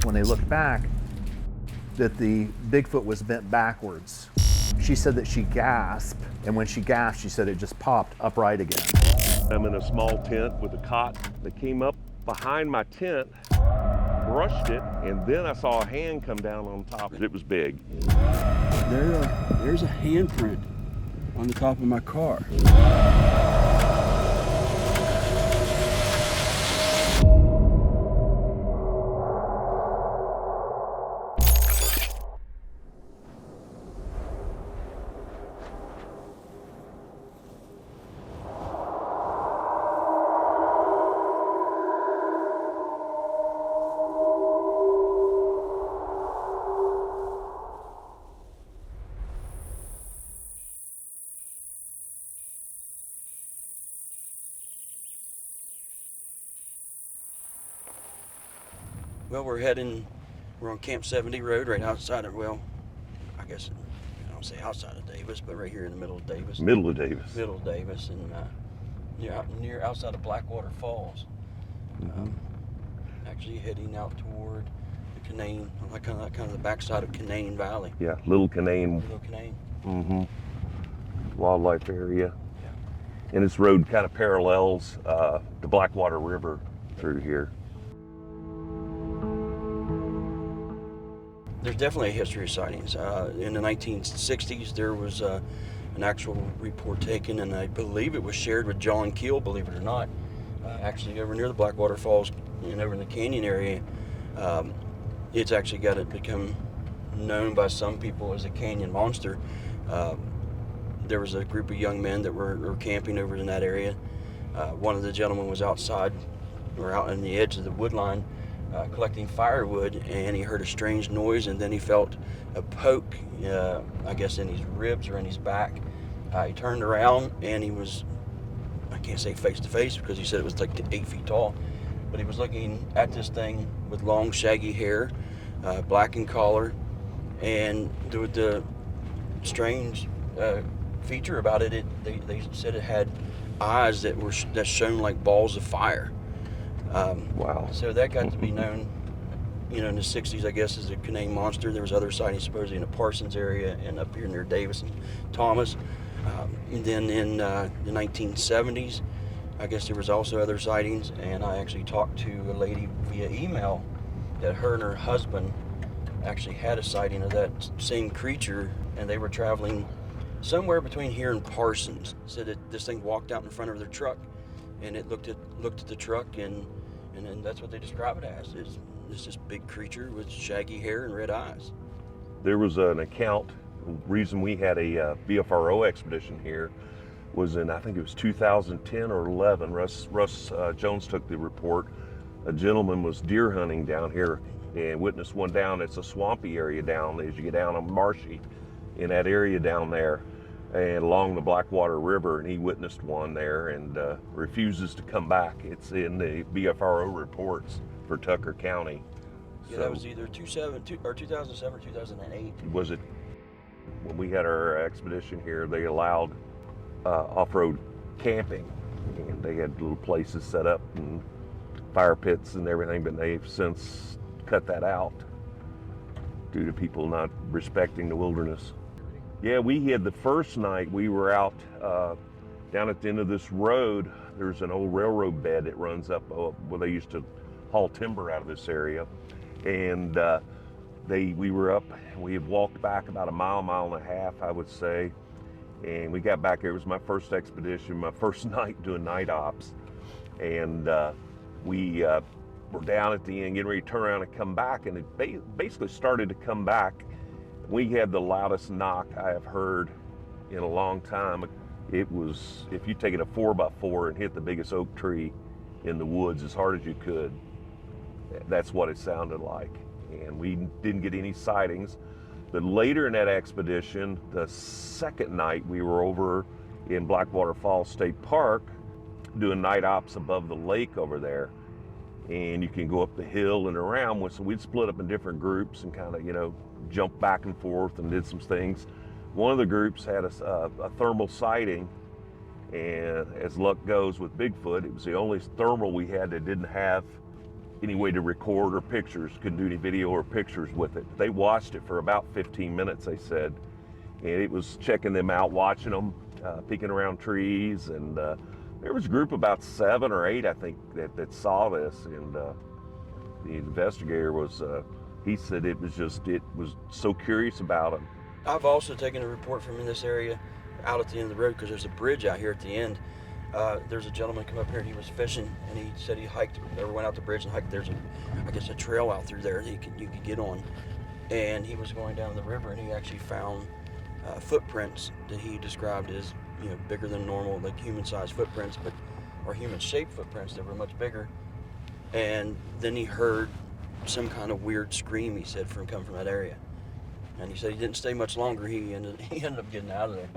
when they looked back that the Bigfoot was bent backwards. She said that she gasped, and when she gasped, she said it just popped upright again. I'm in a small tent with a cot that came up behind my tent, brushed it, and then I saw a hand come down on top. It was big. There's a handprint on the top of my car. Well, we're on Camp 70 Road, right outside of, well, I guess, I don't say outside of Davis, but right here in the middle of Davis. Middle of Davis. Middle of Davis, and near outside of Blackwater Falls. Actually heading out toward the Canaan, kind of the backside of Canaan Valley. Yeah, Little Canaan. Little Canaan. Wildlife area. Yeah. And this road kind of parallels the Blackwater River through here. There's definitely a history of sightings. In the 1960s, there was an actual report taken, and I believe it was shared with John Keel, believe it or not, actually over near the Blackwater Falls and over in the canyon area. It's actually got it become known by some people as a canyon monster. There was a group of young men that were camping over in that area. One of the gentlemen was outside, or out on the edge of the wood line, collecting firewood, and he heard a strange noise, and then he felt a poke, I guess in his ribs or in his back. He turned around, and he was, I can't say face to face because he said it was like 8 feet tall, but he was looking at this thing with long shaggy hair, black in color, and the strange feature about it, they said it had eyes that shone like balls of fire. Wow. So that got to be known, in the 60s, I guess, as a Canaan monster. There was other sightings supposedly in the Parsons area and up here near Davis and Thomas. And then in the 1970s, I guess there was also other sightings, and I actually talked to a lady via email that her and her husband actually had a sighting of that same creature, and they were traveling somewhere between here and Parsons. Said that this thing walked out in front of their truck, and it looked at the truck, and then that's what they describe it as. It's this big creature with shaggy hair and red eyes. There was an account. The reason we had a BFRO expedition here was in, I think it was 2010 or 11. Russ Jones took the report. A gentleman was deer hunting down here and witnessed one down. It's a swampy area down as you get down on marshy in that area down there and along the Blackwater River, and he witnessed one there and refuses to come back. It's in the BFRO reports for Tucker County. Yeah, so that was either 2007 or 2008. Was it? When we had our expedition here, they allowed off-road camping, and they had little places set up and fire pits and everything, but they've since cut that out due to people not respecting the wilderness. Yeah, we had the first night we were out down at the end of this road. There's an old railroad bed that runs up where they used to haul timber out of this area, and we were up. We had walked back about a mile and a half, I would say, and we got back there. It was my first expedition, my first night doing night ops, and we were down at the end, getting ready to turn around and come back, and it basically started to come back. We had the loudest knock I have heard in a long time. It was, if you take it a 4x4 and hit the biggest oak tree in the woods as hard as you could, that's what it sounded like. And we didn't get any sightings. But later in that expedition, the second night, we were over in Blackwater Falls State Park doing night ops above the lake over there. And you can go up the hill and around. So we'd split up in different groups and kind of, jump back and forth and did some things. One of the groups had a thermal sighting, and as luck goes with Bigfoot, it was the only thermal we had that didn't have any way to record or pictures, couldn't do any video or pictures with it. They watched it for about 15 minutes, they said, and it was checking them out, watching them, peeking around trees, and there was a group about 7 or 8, I think, that saw this, and the investigator was, he said it was so curious about them. I've also taken a report from in this area out at the end of the road, because there's a bridge out here at the end. There's a gentleman come up here and he was fishing, and he said he hiked, or went out the bridge and hiked. There's a trail out through there that you could get on, and he was going down the river, and he actually found footprints that he described as, you know, bigger than normal, like human-sized footprints, or human-shaped footprints that were much bigger. And then he heard some kind of weird scream, he said, coming from that area. And he said he didn't stay much longer. He ended up getting out of there.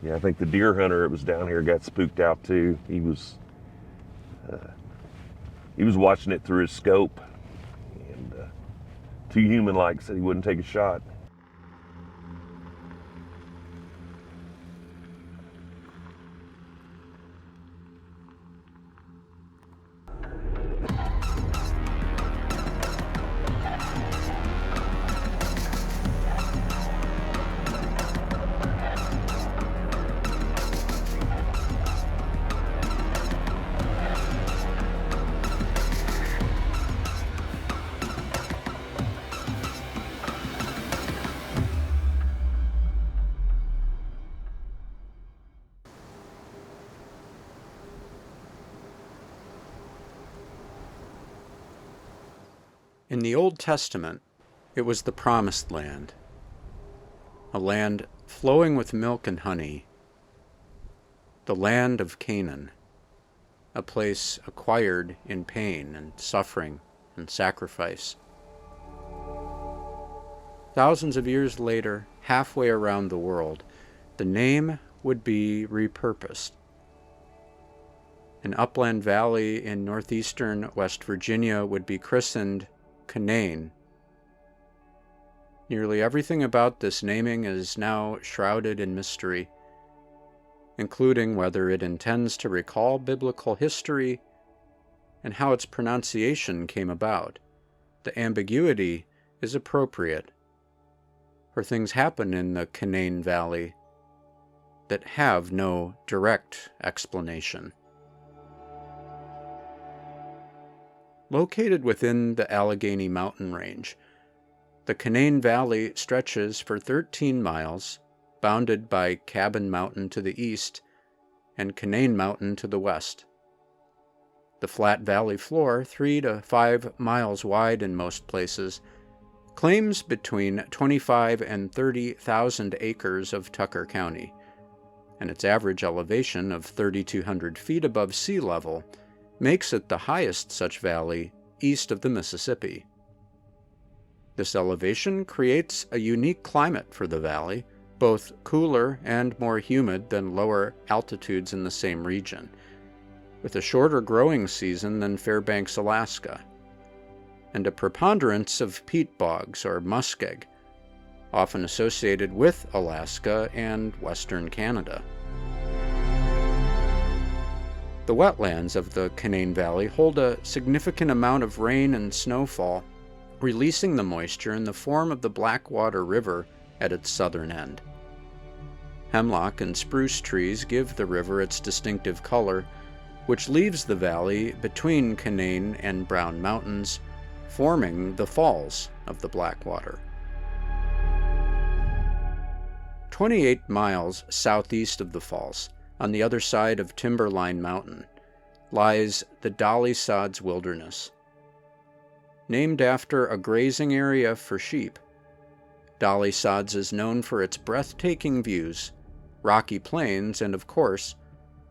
Yeah, I think the deer hunter that was down here got spooked out too. He was watching it through his scope, and too human-like, said he wouldn't take a shot. In the Old Testament, it was the Promised Land, a land flowing with milk and honey, the land of Canaan, a place acquired in pain and suffering and sacrifice. Thousands of years later, halfway around the world, the name would be repurposed. An upland valley in northeastern West Virginia would be christened Canaan. Nearly everything about this naming is now shrouded in mystery, including whether it intends to recall biblical history and how its pronunciation came about. The ambiguity is appropriate, for things happen in the Canaan Valley that have no direct explanation. Located within the Allegheny mountain range, the Canaan Valley stretches for 13 miles, bounded by Cabin Mountain to the east and Canaan Mountain to the west. The flat valley floor, 3 to 5 miles wide in most places, claims between 25 and 30,000 acres of Tucker County, and its average elevation of 3,200 feet above sea level makes it the highest such valley east of the Mississippi. This elevation creates a unique climate for the valley, both cooler and more humid than lower altitudes in the same region, with a shorter growing season than Fairbanks, Alaska, and a preponderance of peat bogs or muskeg, often associated with Alaska and western Canada. The wetlands of the Canaan Valley hold a significant amount of rain and snowfall, releasing the moisture in the form of the Blackwater River at its southern end. Hemlock and spruce trees give the river its distinctive color, which leaves the valley between Canaan and Brown Mountains, forming the falls of the Blackwater. 28 miles southeast of the falls, on the other side of Timberline Mountain, lies the Dolly Sods Wilderness. Named after a grazing area for sheep, Dolly Sods is known for its breathtaking views, rocky plains, and of course,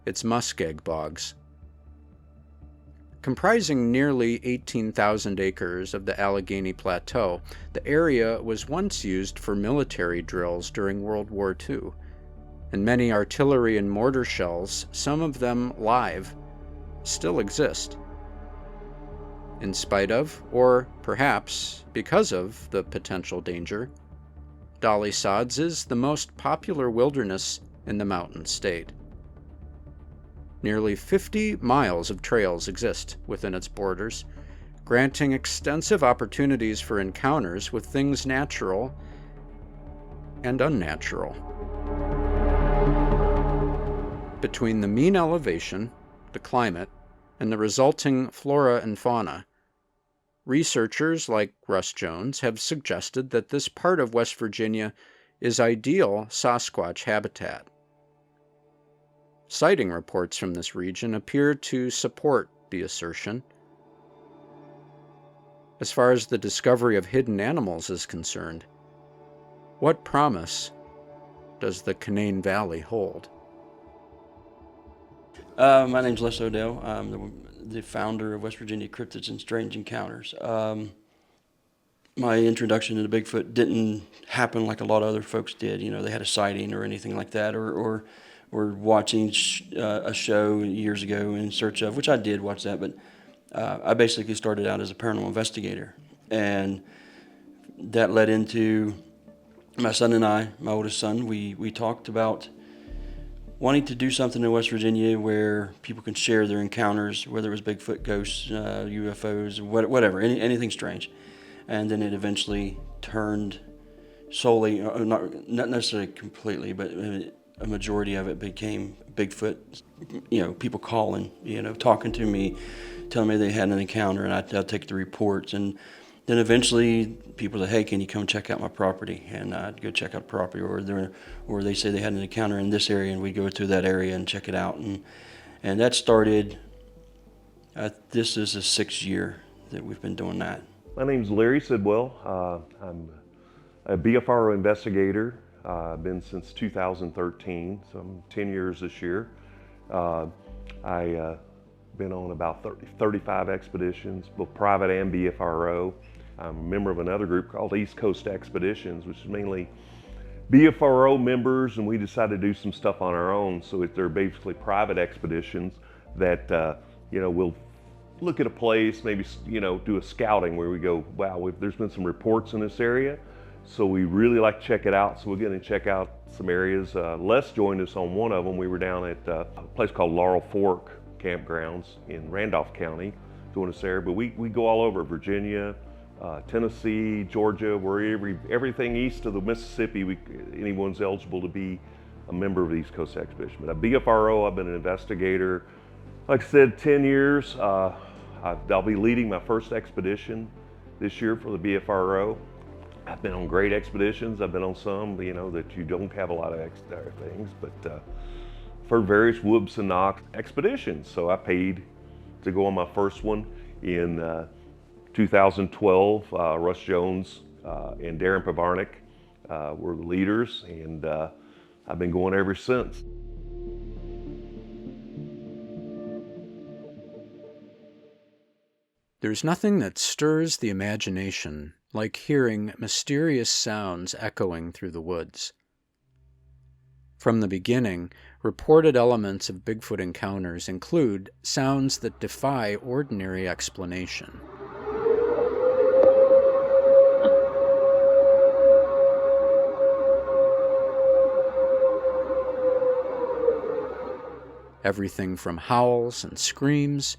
its muskeg bogs. Comprising nearly 18,000 acres of the Allegheny Plateau, the area was once used for military drills during World War II, and many artillery and mortar shells, some of them live, still exist. In spite of, or perhaps because of, the potential danger, Dolly Sods is the most popular wilderness in the Mountain State. Nearly 50 miles of trails exist within its borders, granting extensive opportunities for encounters with things natural and unnatural. Between the mean elevation, the climate, and the resulting flora and fauna, researchers like Russ Jones have suggested that this part of West Virginia is ideal Sasquatch habitat. Sighting reports from this region appear to support the assertion. As far as the discovery of hidden animals is concerned, what promise does the Canaan Valley hold? My name's Les O'Dell. I'm the founder of West Virginia Cryptids and Strange Encounters. My introduction to Bigfoot didn't happen like a lot of other folks did. You know, they had a sighting or anything like that, or watching a show years ago in search of, which I did watch that, but I basically started out as a paranormal investigator. And that led into my son and I, my oldest son, we talked about wanting to do something in West Virginia where people can share their encounters, whether it was Bigfoot, ghosts, UFOs, whatever, anything strange. And then it eventually turned solely, not necessarily completely, but a majority of it became Bigfoot. You know, people calling, talking to me, telling me they had an encounter, and I'd take the reports. And then eventually people say, hey, can you come check out my property? And I'd go check out the property, or they say they had an encounter in this area, and we'd go to that area and check it out. And that started, this is the 6th year that we've been doing that. My name's Larry Sidwell. I'm a BFRO investigator. I've been since 2013, so I'm 10 years this year. I've been on about 35 expeditions, both private and BFRO. I'm a member of another group called East Coast Expeditions, which is mainly BFRO members, and we decided to do some stuff on our own. So they're basically private expeditions that, we'll look at a place, maybe, do a scouting where we go, wow, there's been some reports in this area, so we really like to check it out. So we're going to check out some areas. Les joined us on one of them. We were down at a place called Laurel Fork Campgrounds in Randolph County doing this area, but we go all over Virginia, Tennessee, Georgia, everything east of the Mississippi, anyone's eligible to be a member of the East Coast Expedition. But at BFRO, I've been an investigator. Like I said, 10 years. I'll be leading my first expedition this year for the BFRO. I've been on great expeditions. I've been on some, that you don't have a lot of things, but for various whoops and knocks expeditions. So I paid to go on my first one in 2012. Russ Jones and Darren Pavarnik were the leaders, and I've been going ever since. There's nothing that stirs the imagination like hearing mysterious sounds echoing through the woods. From the beginning, reported elements of Bigfoot encounters include sounds that defy ordinary explanation. Everything from howls and screams,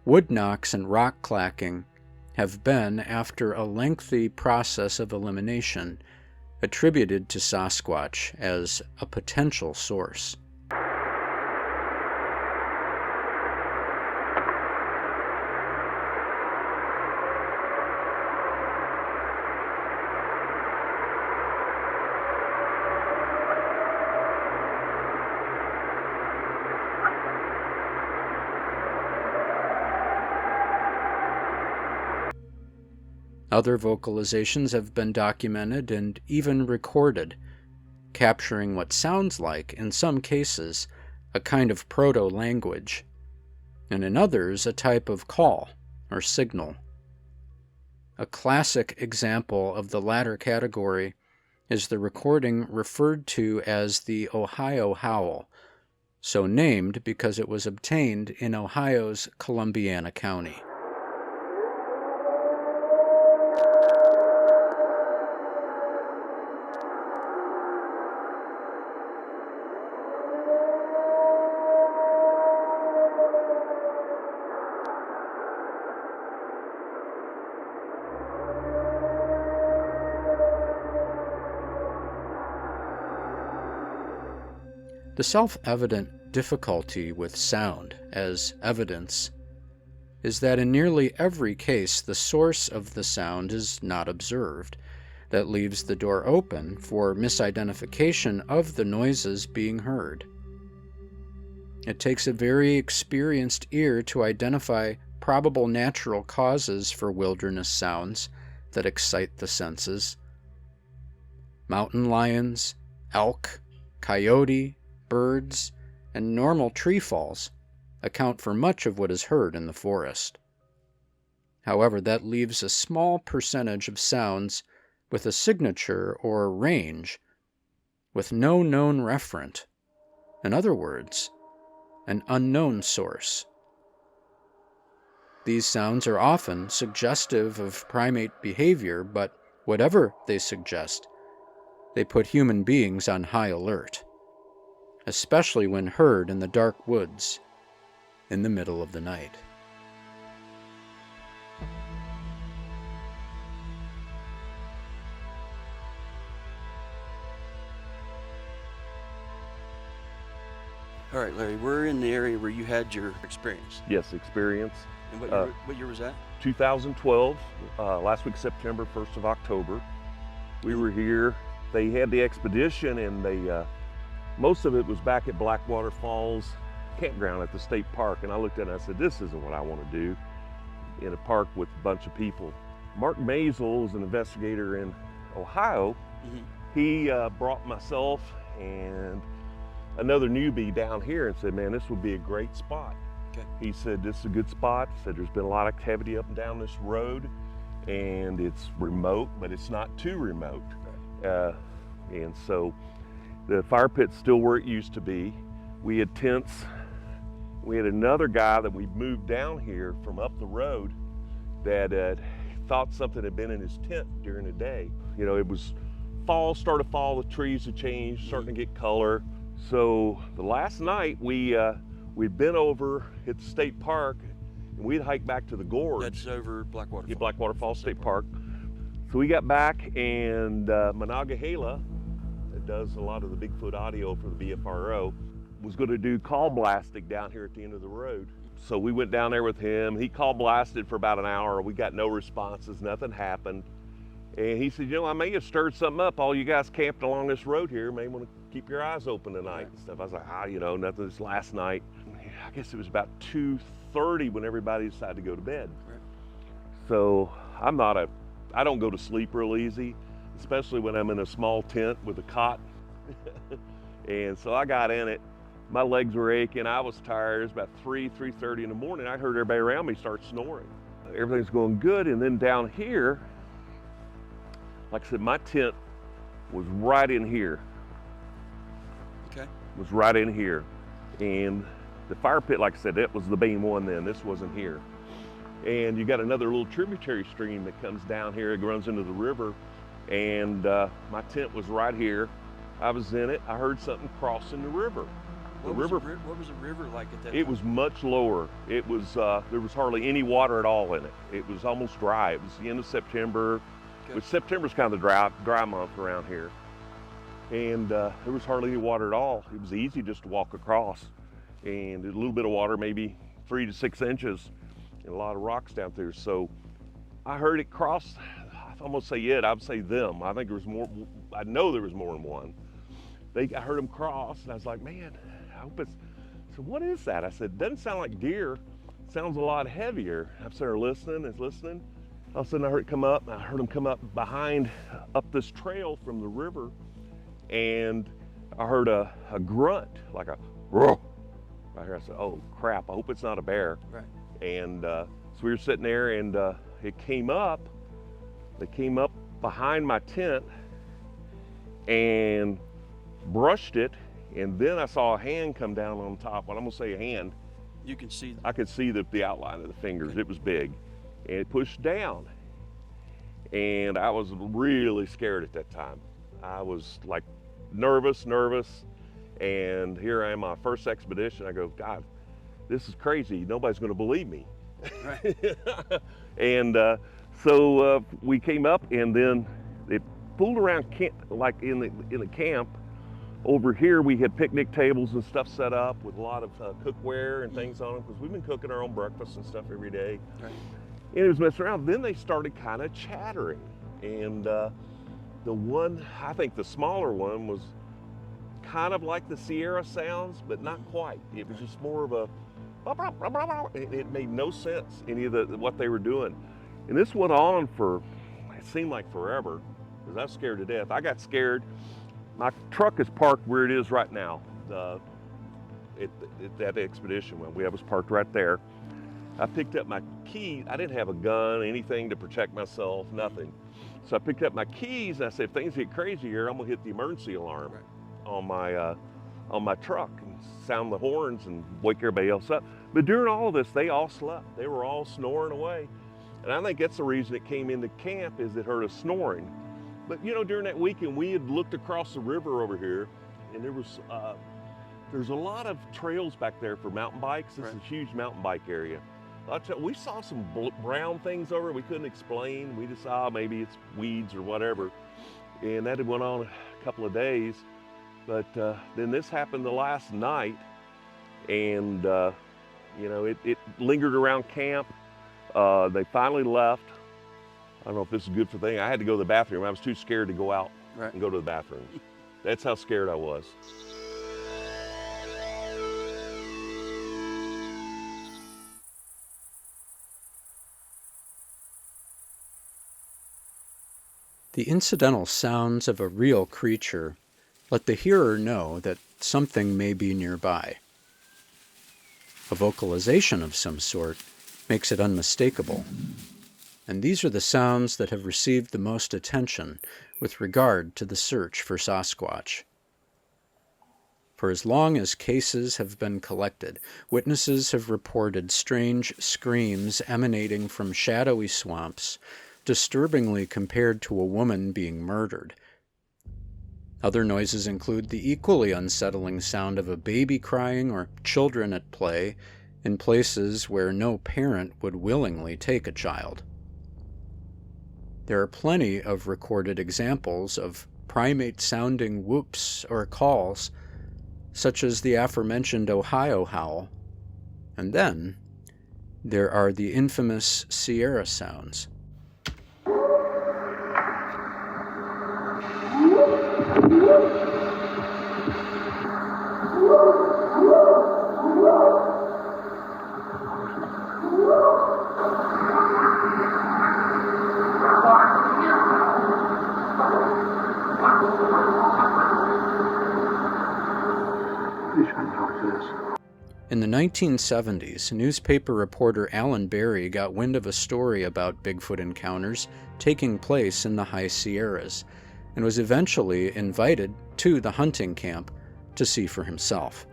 wood knocks, and rock clacking have been, after a lengthy process of elimination, attributed to Sasquatch as a potential source. Other vocalizations have been documented and even recorded, capturing what sounds like, in some cases, a kind of proto-language, and in others, a type of call or signal. A classic example of the latter category is the recording referred to as the Ohio howl, so named because it was obtained in Ohio's Columbiana County. The self-evident difficulty with sound as evidence is that in nearly every case the source of the sound is not observed. That leaves the door open for misidentification of the noises being heard. It takes a very experienced ear to identify probable natural causes for wilderness sounds that excite the senses. Mountain lions, elk, coyote, birds, and normal tree falls account for much of what is heard in the forest. However, that leaves a small percentage of sounds with a signature or range with no known referent. In other words, an unknown source. These sounds are often suggestive of primate behavior, but whatever they suggest, they put human beings on high alert, especially when heard in the dark woods in the middle of the night. All right, Larry, we're in the area where you had your experience. Yes, experience. And what year was that? 2012, last week September, 1st of October. We were here. They had the expedition, and they most of it was back at Blackwater Falls campground at the state park. And I looked at it and I said, this isn't what I want to do in a park with a bunch of people. Mark Maisel is an investigator in Ohio. Mm-hmm. He brought myself and another newbie down here and said, man, this would be a great spot. Okay. He said, this is a good spot. He said, there's been a lot of activity up and down this road, and it's remote, but it's not too remote. Right. And so the fire pit's still where it used to be. We had tents. We had another guy that we moved down here from up the road that thought something had been in his tent during the day. You know, it was fall, start of fall, the trees had changed, starting to get color. So the last night we'd been over at the state park, and we'd hiked back to the gorge. That's over Blackwater Falls. Yeah, Blackwater Falls State Park. So we got back, and Monongahela, that does a lot of the Bigfoot audio for the BFRO, was going to do call blasting down here at the end of the road. So we went down there with him. He call blasted for about an hour. We got no responses, nothing happened. And he said, you know, I may have stirred something up. All you guys camped along this road here may want to keep your eyes open tonight and stuff. I was like, you know, nothing. This last night, I guess it was about 2:30 when everybody decided to go to bed. Right. So I don't go to sleep real easy, especially when I'm in a small tent with a cot. And so I got in it. My legs were aching. I was tired. It was about 3:30 in the morning. I heard everybody around me start snoring. Everything's going good. And then down here, like I said, my tent was right in here. Okay. Was right in here. And the fire pit, like I said, that was the main one then. This wasn't here. And you got another little tributary stream that comes down here. It runs into the river. And my tent was right here. I was in it. I heard something crossing the river. What was the river like at that time? It was much lower. It was there was hardly any water at all in it. It was almost dry. It was the end of September, which September's kind of the dry month around here. And there was hardly any water at all. It was easy just to walk across. And a little bit of water, maybe 3 to 6 inches, and a lot of rocks down there. So I heard it cross. I almost say it, I'd say them. I think there was more, I know there was more than one. I heard them cross, and I was like, man, I hope it's, so what is that? I said, doesn't sound like deer. It sounds a lot heavier. I'm sitting there listening. All of a sudden I heard it come up, and I heard them come up behind, up this trail from the river, and I heard a grunt, like a roar. Right here, I said, oh crap, I hope it's not a bear. Right. And so we were sitting there, and it came up. They came up behind my tent and brushed it, and then I saw a hand come down on top. Well, I'm gonna say a hand. You can see. I could see the outline of the fingers. It was big, and it pushed down. And I was really scared at that time. I was like nervous. And here I am, my first expedition. I go, God, this is crazy. Nobody's gonna believe me. Right. And so we came up, and then it pulled around camp, like in the camp Over here we had picnic tables and stuff set up with a lot of cookware and things on them, because we've been cooking our own breakfast and stuff every day. Right. And it was messing around. Then they started kind of chattering. And the one, I think the smaller one, was kind of like the Sierra sounds, but not quite. It was just more of a, it made no sense, any of what they were doing. And this went on for, it seemed like forever, because I was scared to death. I got scared. My truck is parked where it is right now. That expedition when we was parked right there. I picked up my keys. I didn't have a gun, anything to protect myself, nothing. So I picked up my keys and I said, if things get crazy here, I'm gonna hit the emergency alarm on my truck and sound the horns and wake everybody else up. But during all of this, they all slept. They were all snoring away. And I think that's the reason it came into camp, is it heard us snoring. But you know, during that weekend, we had looked across the river over here, and there's a lot of trails back there for mountain bikes. This is a huge mountain bike area. We saw some brown things over we couldn't explain. We just saw maybe it's weeds or whatever. And that had went on a couple of days. But then this happened the last night, and you know, it lingered around camp. They finally left. I don't know if this is good for the thing. I had to go to the bathroom. I was too scared to go out and go to the bathroom. That's how scared I was. The incidental sounds of a real creature let the hearer know that something may be nearby. A vocalization of some sort makes it unmistakable. And these are the sounds that have received the most attention with regard to the search for Sasquatch. For as long as cases have been collected, witnesses have reported strange screams emanating from shadowy swamps, disturbingly compared to a woman being murdered. Other noises include the equally unsettling sound of a baby crying or children at play in places where no parent would willingly take a child. There are plenty of recorded examples of primate-sounding whoops or calls, such as the aforementioned Ohio howl. And then there are the infamous Sierra sounds. In the 1970s, newspaper reporter Alan Berry got wind of a story about Bigfoot encounters taking place in the High Sierras, and was eventually invited to the hunting camp to see for himself.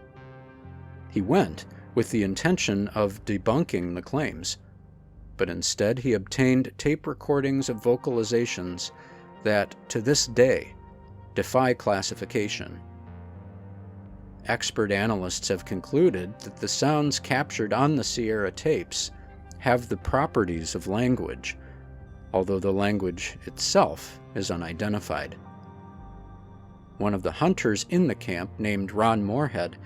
He went with the intention of debunking the claims, but instead he obtained tape recordings of vocalizations that, to this day, defy classification. Expert analysts have concluded that the sounds captured on the Sierra tapes have the properties of language, although the language itself is unidentified. One of the hunters in the camp, named Ron Moorhead,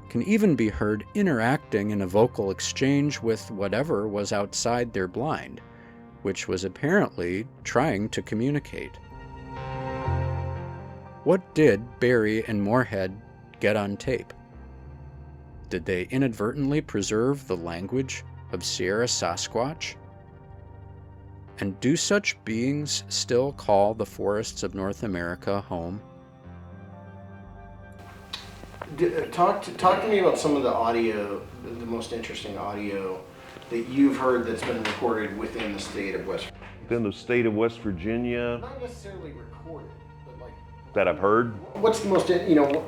can even be heard interacting in a vocal exchange with whatever was outside their blind, which was apparently trying to communicate. What did Berry and Moorhead get on tape? Did they inadvertently preserve the language of Sierra Sasquatch? And do such beings still call the forests of North America home? Talk to me about some of the audio, the most interesting audio that you've heard that's been recorded within the state of West Virginia. Within the state of West Virginia. Not necessarily recorded, but like That I've heard. What's the most,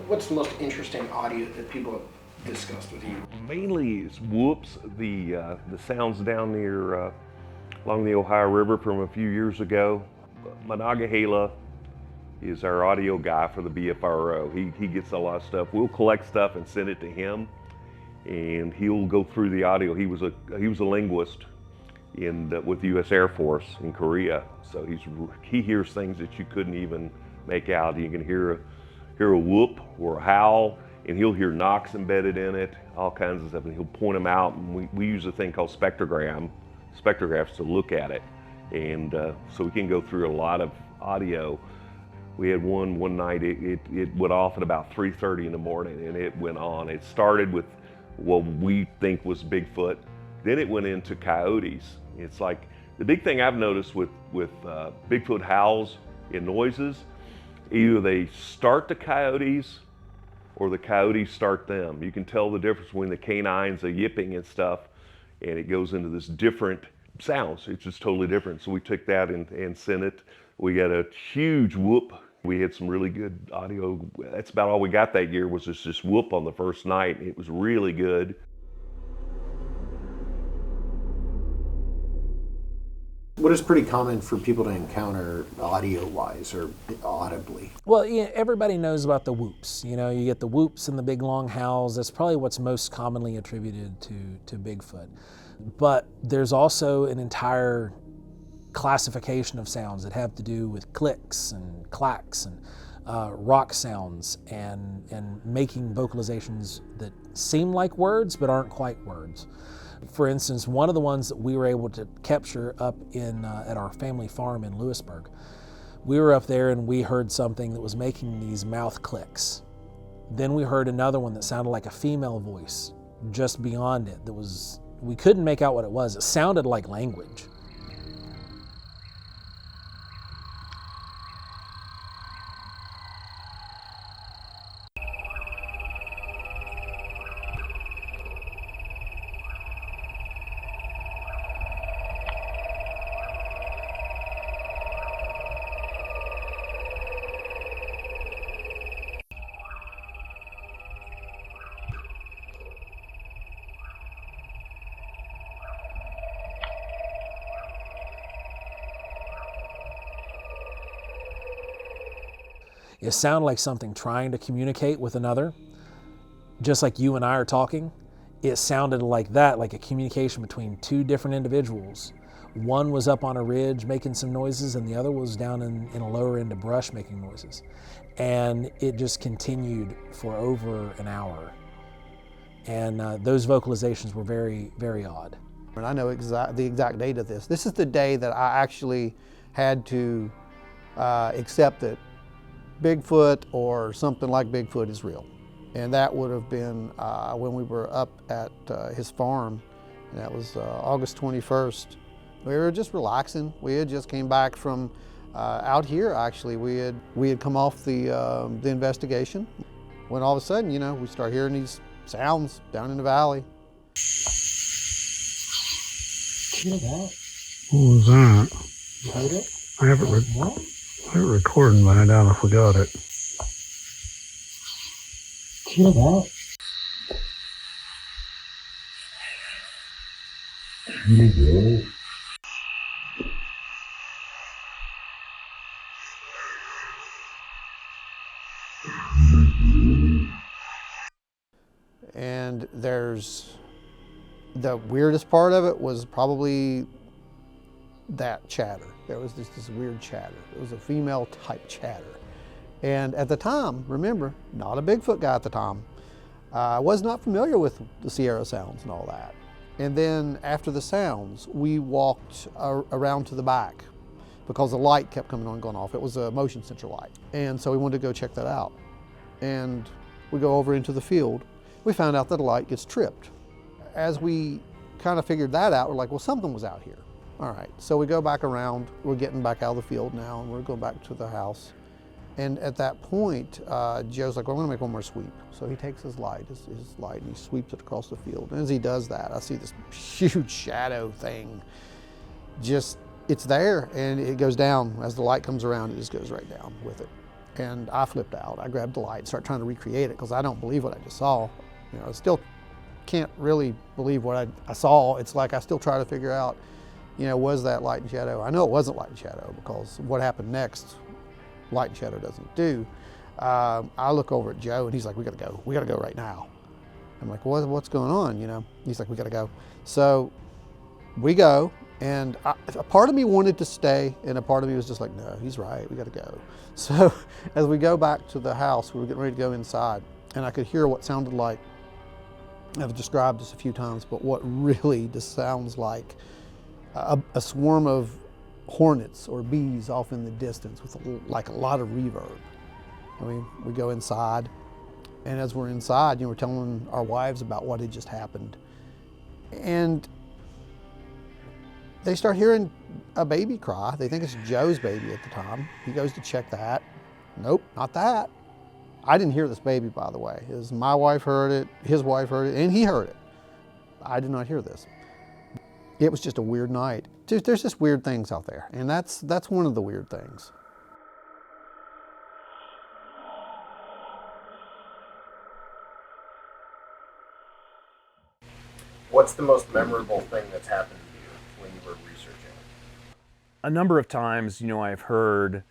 what's the most interesting audio that people have discussed with you? Mainly it's whoops, the sounds down near along the Ohio River from a few years ago. Monongahela is our audio guy for the BFRO. He gets a lot of stuff. We'll collect stuff and send it to him, and he'll go through the audio. He was a linguist with the U.S. Air Force in Korea, so he hears things that you couldn't even make out. You can hear hear a whoop or a howl, and he'll hear knocks embedded in it, all kinds of stuff, and he'll point them out. And we use a thing called spectrographs to look at it. And so we can go through a lot of audio. We had one night, it went off at about 3:30 in the morning, and it went on. It started with what we think was Bigfoot. Then it went into coyotes. It's like, the big thing I've noticed with Bigfoot howls and noises, either they start the coyotes or the coyotes start them. You can tell the difference between the canines, the yipping and stuff, and it goes into this different sounds. It's just totally different. So we took that and sent it. We got a huge whoop. We had some really good audio. That's about all we got that year, was just this whoop on the first night. It was really good. What is pretty common for people to encounter audio-wise or audibly? Well, yeah, everybody knows about the whoops. You know, you get the whoops and the big long howls. That's probably what's most commonly attributed to Bigfoot. But there's also an entire classification of sounds that have to do with clicks and clacks and rock sounds and making vocalizations that seem like words but aren't quite words. For instance, one of the ones that we were able to capture up in at our family farm in Lewisburg, we were up there and we heard something that was making these mouth clicks. Then we heard another one that sounded like a female voice just beyond it. We couldn't make out what it was. It sounded like language. It sounded like something trying to communicate with another, just like you and I are talking. It sounded like that, like a communication between two different individuals. One was up on a ridge making some noises, and the other was down in a lower end of brush making noises. And it just continued for over an hour. And those vocalizations were very, very odd. And I know the exact date of this. This is the day that I actually had to accept that Bigfoot or something like Bigfoot is real. And that would have been when we were up at his farm, and that was August 21st. We were just relaxing. We had just came back from out here, actually. We had come off the investigation, when all of a sudden, you know, we start hearing these sounds down in the valley. Hear that? What was that? You heard it? I have it recording, but I doubt if we got it. Hear that? Hear that? And the weirdest part of it was probably that chatter. There was this weird chatter. It was a female type chatter. And at the time, remember, not a Bigfoot guy at the time. I was not familiar with the Sierra sounds and all that. And then after the sounds, we walked around to the back because the light kept coming on and going off. It was a motion sensor light. And so we wanted to go check that out. And we go over into the field. We found out that the light gets tripped. As we kind of figured that out, we're like, well, something was out here. All right, so we go back around. We're getting back out of the field now, and we're going back to the house. And at that point, Joe's like, well, I'm gonna make one more sweep. So he takes his light, and he sweeps it across the field. And as he does that, I see this huge shadow thing. It's there, and it goes down. As the light comes around, it just goes right down with it. And I flipped out. I grabbed the light and started trying to recreate it because I don't believe what I just saw. You know, I still can't really believe what I saw. It's like I still try to figure out, you know, was that light and shadow? I know it wasn't light and shadow because what happened next, light and shadow doesn't do. I look over at Joe and he's like, we gotta go right now. I'm like, what's going on, you know? He's like, we gotta go. So we go, And a part of me wanted to stay, and a part of me was just like, no, he's right, we gotta go. So as we go back to the house, we were getting ready to go inside, and I could hear what sounded like, I've described this a few times, but what really just sounds like a swarm of hornets or bees off in the distance with like a lot of reverb. I mean, we go inside, and as we're inside, we're telling our wives about what had just happened. And they start hearing a baby cry. They think it's Joe's baby at the time. He goes to check that. Nope, not that. I didn't hear this baby, by the way. It was my wife heard it, his wife heard it, and he heard it. I did not hear this. It was just a weird night. There's just weird things out there, and that's one of the weird things. What's the most memorable thing that's happened to you when you were researching? A number of times, I've heard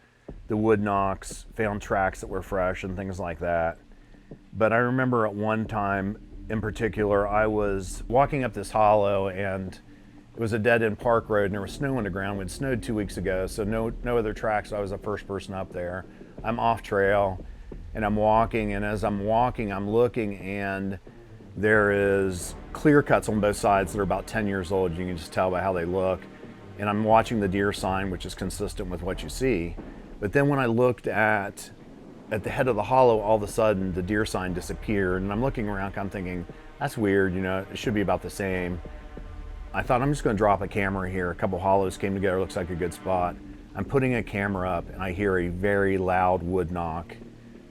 the wood knocks, found tracks that were fresh and things like that. But I remember at one time in particular, I was walking up this hollow, and it was a dead-end park road, and there was snow on the ground. It snowed 2 weeks ago, so no other tracks. So I was the first person up there. I'm off trail, and I'm walking, and as I'm walking, I'm looking, and there is clear cuts on both sides that are about 10 years old. You can just tell by how they look. And I'm watching the deer sign, which is consistent with what you see. But then when I looked at the head of the hollow, all of a sudden the deer sign disappeared. And I'm looking around, I'm thinking, that's weird, it should be about the same. I thought, I'm just gonna drop a camera here. A couple hollows came together, looks like a good spot. I'm putting a camera up, and I hear a very loud wood knock.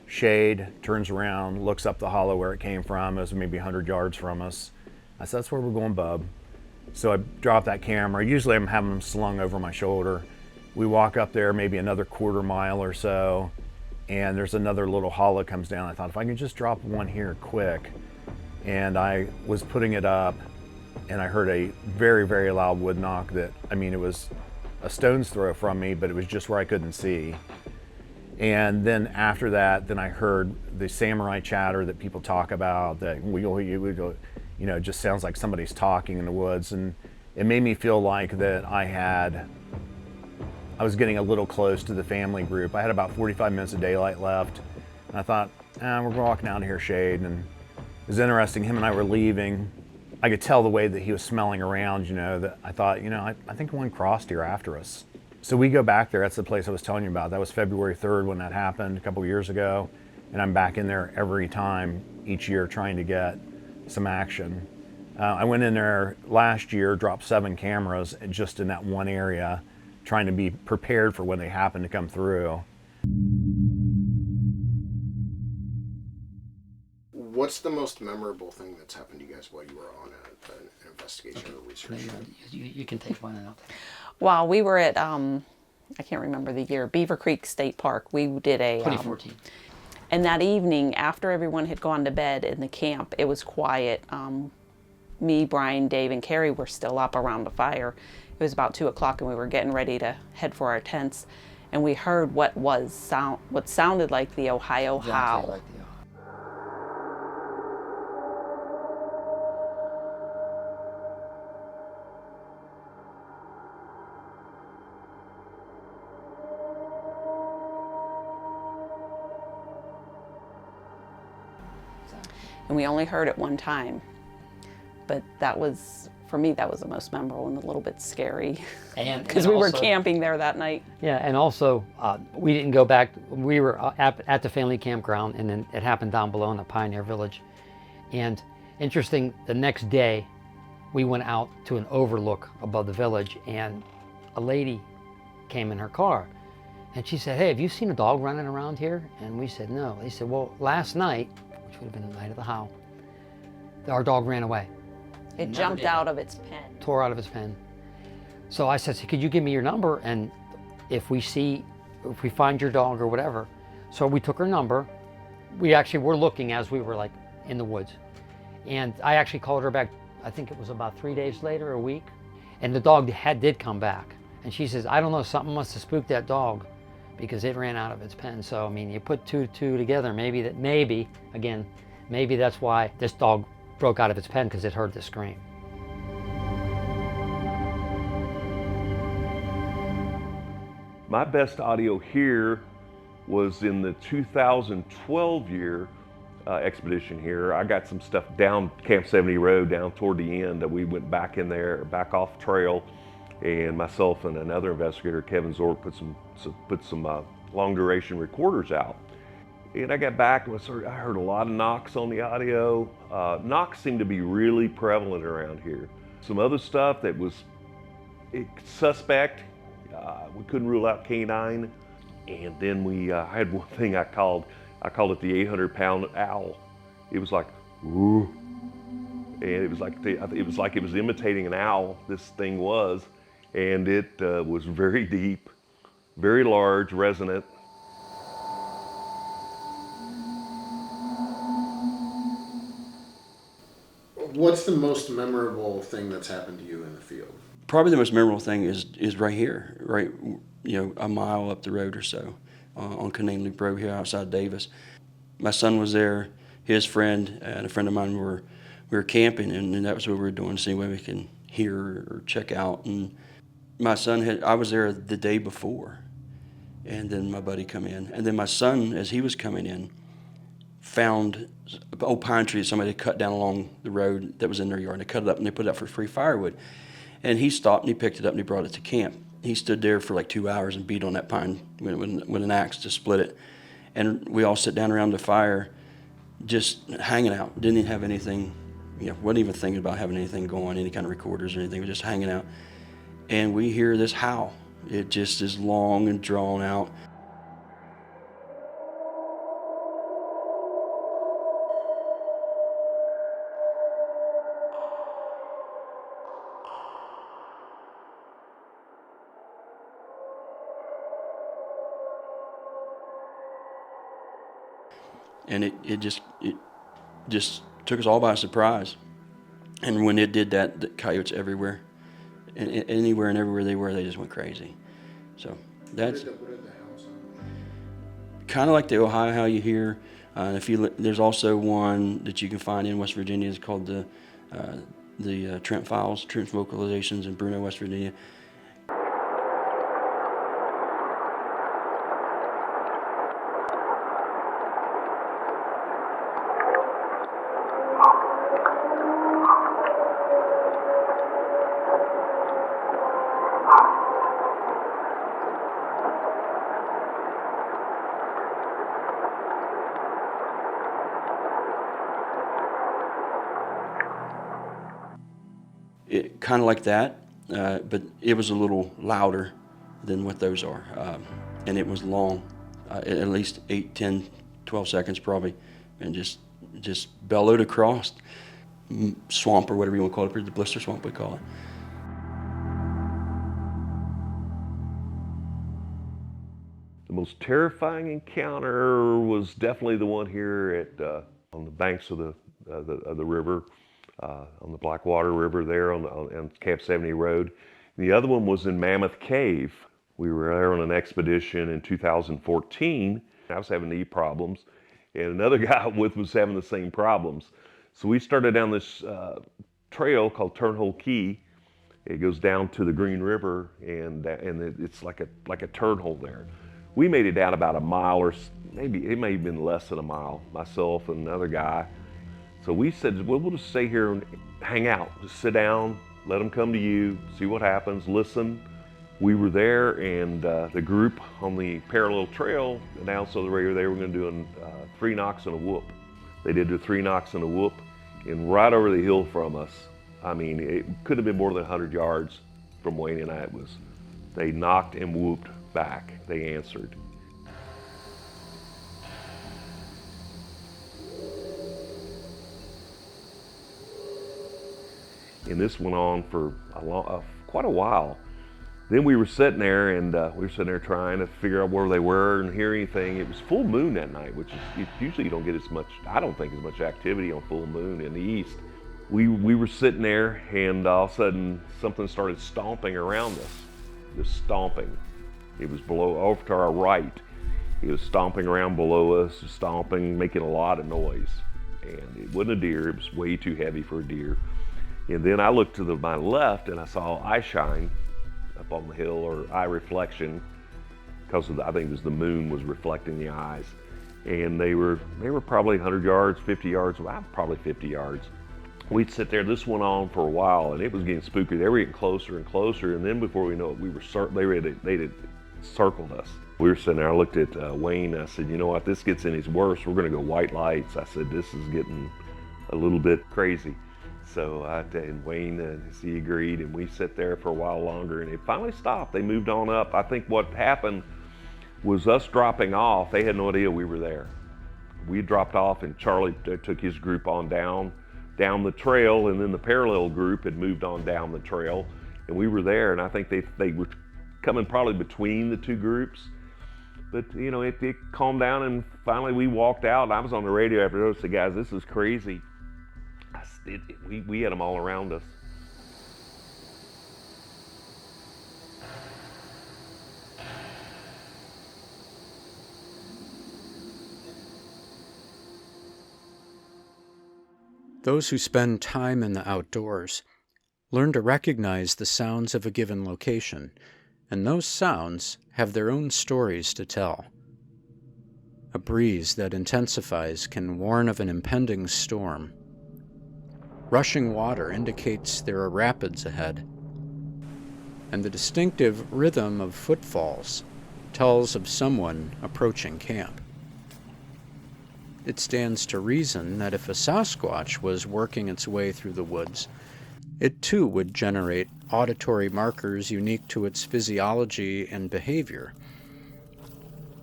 Shade, turns around, looks up the hollow where it came from. It was maybe 100 yards from us. I said, that's where we're going, bub. So I dropped that camera. Usually I'm having them slung over my shoulder. We walk up there maybe another quarter mile or so, and there's another little hollow comes down. I thought, if I can just drop one here quick. And I was putting it up, and I heard a very, very loud wood knock that, it was a stone's throw from me, but it was just where I couldn't see. And then after that, then I heard the samurai chatter that people talk about, that it just sounds like somebody's talking in the woods. And it made me feel like that I was getting a little close to the family group. I had about 45 minutes of daylight left. And I thought, we're walking out of here, Shade. And it was interesting, him and I were leaving. I could tell the way that he was smelling around, that I thought, I think one crossed here after us. So we go back there. That's the place I was telling you about. That was February 3rd when that happened a couple years ago. And I'm back in there every time each year trying to get some action. I went in there last year, dropped 7 cameras just in that one area, trying to be prepared for when they happen to come through. What's the most memorable thing that's happened to you guys while you were on an investigation or research? You can take one out. While we were at, I can't remember the year, Beaver Creek State Park, we did a... 2014. And that evening, after everyone had gone to bed in the camp, it was quiet. Me, Brian, Dave, and Carrie were still up around the fire. It was about 2 o'clock, and we were getting ready to head for our tents. And we heard what sounded like the Ohio howl. Like the And we only heard it one time. But that was, for me, that was the most memorable and a little bit scary. Because we were camping there that night. Yeah, and also, we didn't go back. We were at the family campground, and then it happened down below in the Pioneer Village. And interesting, the next day, we went out to an overlook above the village, and a lady came in her car. And she said, hey, have you seen a dog running around here? And we said, no. They said, well, last night, which would have been the night of the howl, our dog ran away. It jumped out of its pen. Tore out of its pen. So I said, could you give me your number? And if we find your dog or whatever. So we took her number. We actually were looking as we were like in the woods. And I actually called her back, I think it was about 3 days later, a week. And the dog did come back. And she says, I don't know, something must have spooked that dog because it ran out of its pen. So, I mean, you put two together, maybe that's why this dog broke out of its pen, because it heard the scream. My best audio here was in the 2012 year expedition here. I got some stuff down Camp 70 Road, down toward the end, that we went back in there, back off trail, and myself and another investigator, Kevin Zork, put some long duration recorders out. And I got back and I heard a lot of knocks on the audio. Knocks seemed to be really prevalent around here. Some other stuff that was suspect, we couldn't rule out canine. And then I had one thing I called it the 800-pound owl. It was like, woo. And it was like it was imitating an owl, this thing was. And it was very deep, very large, resonant. What's the most memorable thing that's happened to you in the field? Probably the most memorable thing is right here, right, a mile up the road or so, on Canaan Loop Road here outside Davis. My son was there, his friend and a friend of mine we were camping, and that was what we were doing, seeing what we can hear or check out. And my son I was there the day before, and then my buddy come in, and then my son, as he was coming in, found an old pine tree that somebody had cut down along the road that was in their yard. And they cut it up and they put it out for free firewood. And he stopped and he picked it up and he brought it to camp. He stood there for like 2 hours and beat on that pine with an axe to split it. And we all sat down around the fire, just hanging out. Didn't even have anything, wasn't even thinking about having anything going, any kind of recorders or anything. We were just hanging out. And we hear this howl. It just is long and drawn out. And it just took us all by surprise. And when it did that, the coyotes everywhere, and anywhere and everywhere they were, they just went crazy. So that's kind of like the Ohio howl you hear. There's also one that you can find in West Virginia. It's called the Trent Files, Trent's Vocalizations in Bruno, West Virginia. Kind of like that, but it was a little louder than what those are. And it was long, at least 8, 10, 12 seconds probably, and just bellowed across swamp or whatever you want to call it, the blister swamp we call it. The most terrifying encounter was definitely the one here on the banks of the river. On the Blackwater River there on Camp 70 Road. And the other one was in Mammoth Cave. We were there on an expedition in 2014. I was having knee problems, and another guy I'm with was having the same problems. So we started down this trail called Turnhole Key. It goes down to the Green River, and it's like a turnhole there. We made it down about a mile, or maybe it may have been less than a mile, myself and another guy. So we said, well, we'll just stay here and hang out. Just sit down, let them come to you, see what happens, listen. We were there, and the group on the parallel trail announced on the radio they were going to do 3 knocks and a whoop. They did the 3 knocks and a whoop, and right over the hill from us. I mean, it could have been more than 100 yards from Wayne and I. They knocked and whooped back. They answered. And this went on for quite a while. Then we were sitting there, and trying to figure out where they were and hear anything. It was full moon that night, which is usually you don't get as much, I don't think, as much activity on full moon in the east. We were sitting there, and all of a sudden something started stomping around us. Just stomping. It was off to our right. It was stomping around below us, stomping, making a lot of noise. And it wasn't a deer. It was way too heavy for a deer. And then I looked to my left, and I saw eye shine up on the hill, or eye reflection. because I think it was the moon was reflecting the eyes. And they were probably 100 yards, 50 yards, well, probably 50 yards. We'd sit there, this went on for a while, and it was getting spooky. They were getting closer and closer, and then before we know it, they had circled us. We were sitting there, I looked at Wayne, I said, you know what, this gets any worse, we're gonna go white lights. I said, this is getting a little bit crazy. So and Wayne, he agreed, and we sat there for a while longer, and it finally stopped. They moved on up. I think what happened was us dropping off. They had no idea we were there. We dropped off, and Charlie took his group on down the trail, and then the parallel group had moved on down the trail, and we were there, and I think they were coming probably between the two groups. But you know, it calmed down, and finally we walked out, and I was on the radio after those, said, guys, this is crazy. We had them all around us. Those who spend time in the outdoors learn to recognize the sounds of a given location, and those sounds have their own stories to tell. A breeze that intensifies can warn of an impending storm. Rushing water indicates there are rapids ahead, and the distinctive rhythm of footfalls tells of someone approaching camp. It stands to reason that if a Sasquatch was working its way through the woods, it too would generate auditory markers unique to its physiology and behavior.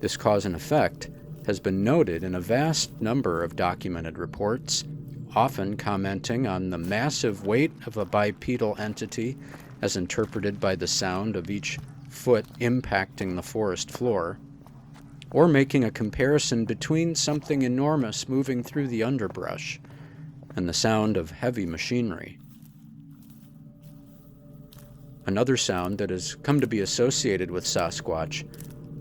This cause and effect has been noted in a vast number of documented reports, often commenting on the massive weight of a bipedal entity as interpreted by the sound of each foot impacting the forest floor, or making a comparison between something enormous moving through the underbrush and the sound of heavy machinery. Another sound that has come to be associated with Sasquatch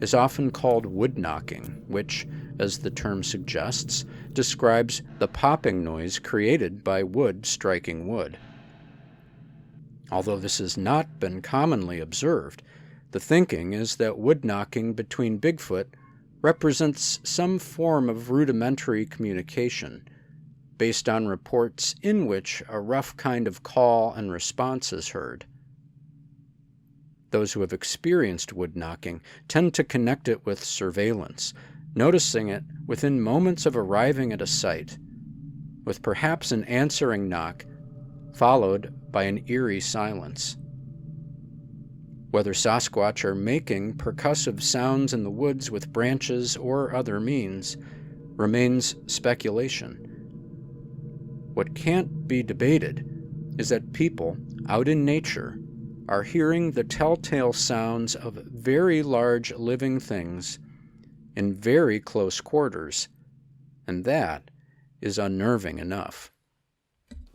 is often called wood knocking, which, as the term suggests, describes the popping noise created by wood striking wood. Although this has not been commonly observed, the thinking is that wood knocking between Bigfoot represents some form of rudimentary communication, based on reports in which a rough kind of call and response is heard. Those who have experienced wood knocking tend to connect it with surveillance, noticing it within moments of arriving at a site, with perhaps an answering knock followed by an eerie silence. Whether Sasquatch are making percussive sounds in the woods with branches or other means remains speculation. What can't be debated is that people out in nature are hearing the telltale sounds of very large living things in very close quarters, and that is unnerving enough.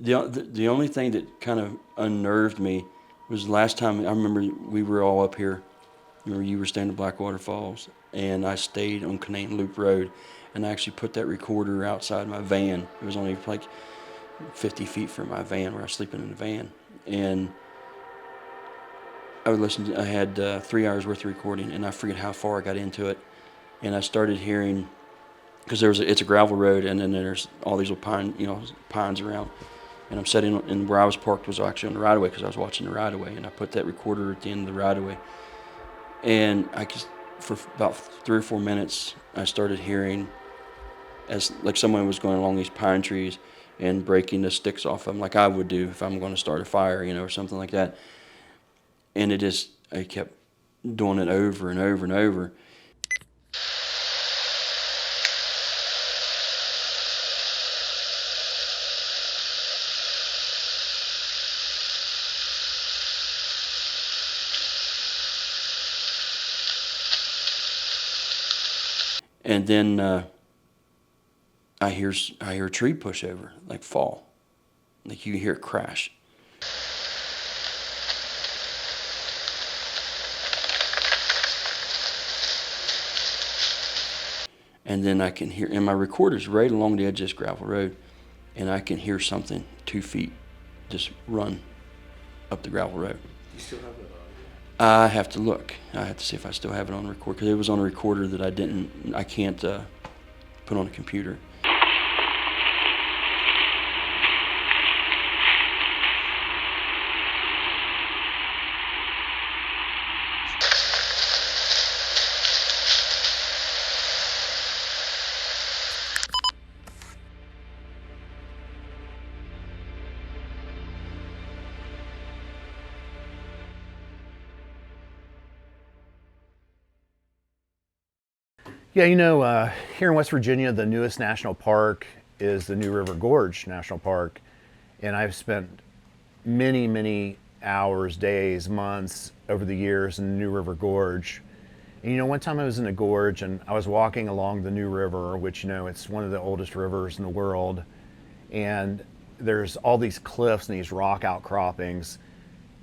The only thing that kind of unnerved me was the last time I remember we were all up here. You were staying at Blackwater Falls, and I stayed on Canaan Loop Road, and I actually put that recorder outside my van. It was only like 50 feet from my van where I was sleeping in the van, and I would listen to, I had 3 hours worth of recording, and I forget how far I got into it, and I started hearing, because it's a gravel road, and then there's all these little pines around. And I'm sitting in where I was parked was actually on the right-of-way because I was watching the right-of-way, and I put that recorder at the end of the right-of-way. And I just, for about 3 or 4 minutes, I started hearing as like someone was going along these pine trees and breaking the sticks off of them, like I would do if I'm going to start a fire, or something like that. And I kept doing it over and over and over. And then I hear a tree push over, like fall. Like you hear it crash. And then I can hear, and my recorder's right along the edge of this gravel road, and I can hear something 2 feet just run up the gravel road. You still have that I have to look. I have to see if I still have it on record, because it was on a recorder that I can't put on a computer. Yeah, here in West Virginia, the newest national park is the new River Gorge National Park. And I've spent many, many hours, days, months over the years in the new River Gorge. And one time I was in the gorge and I was walking along the new river, which, it's one of the oldest rivers in the world. And there's all these cliffs and these rock outcroppings.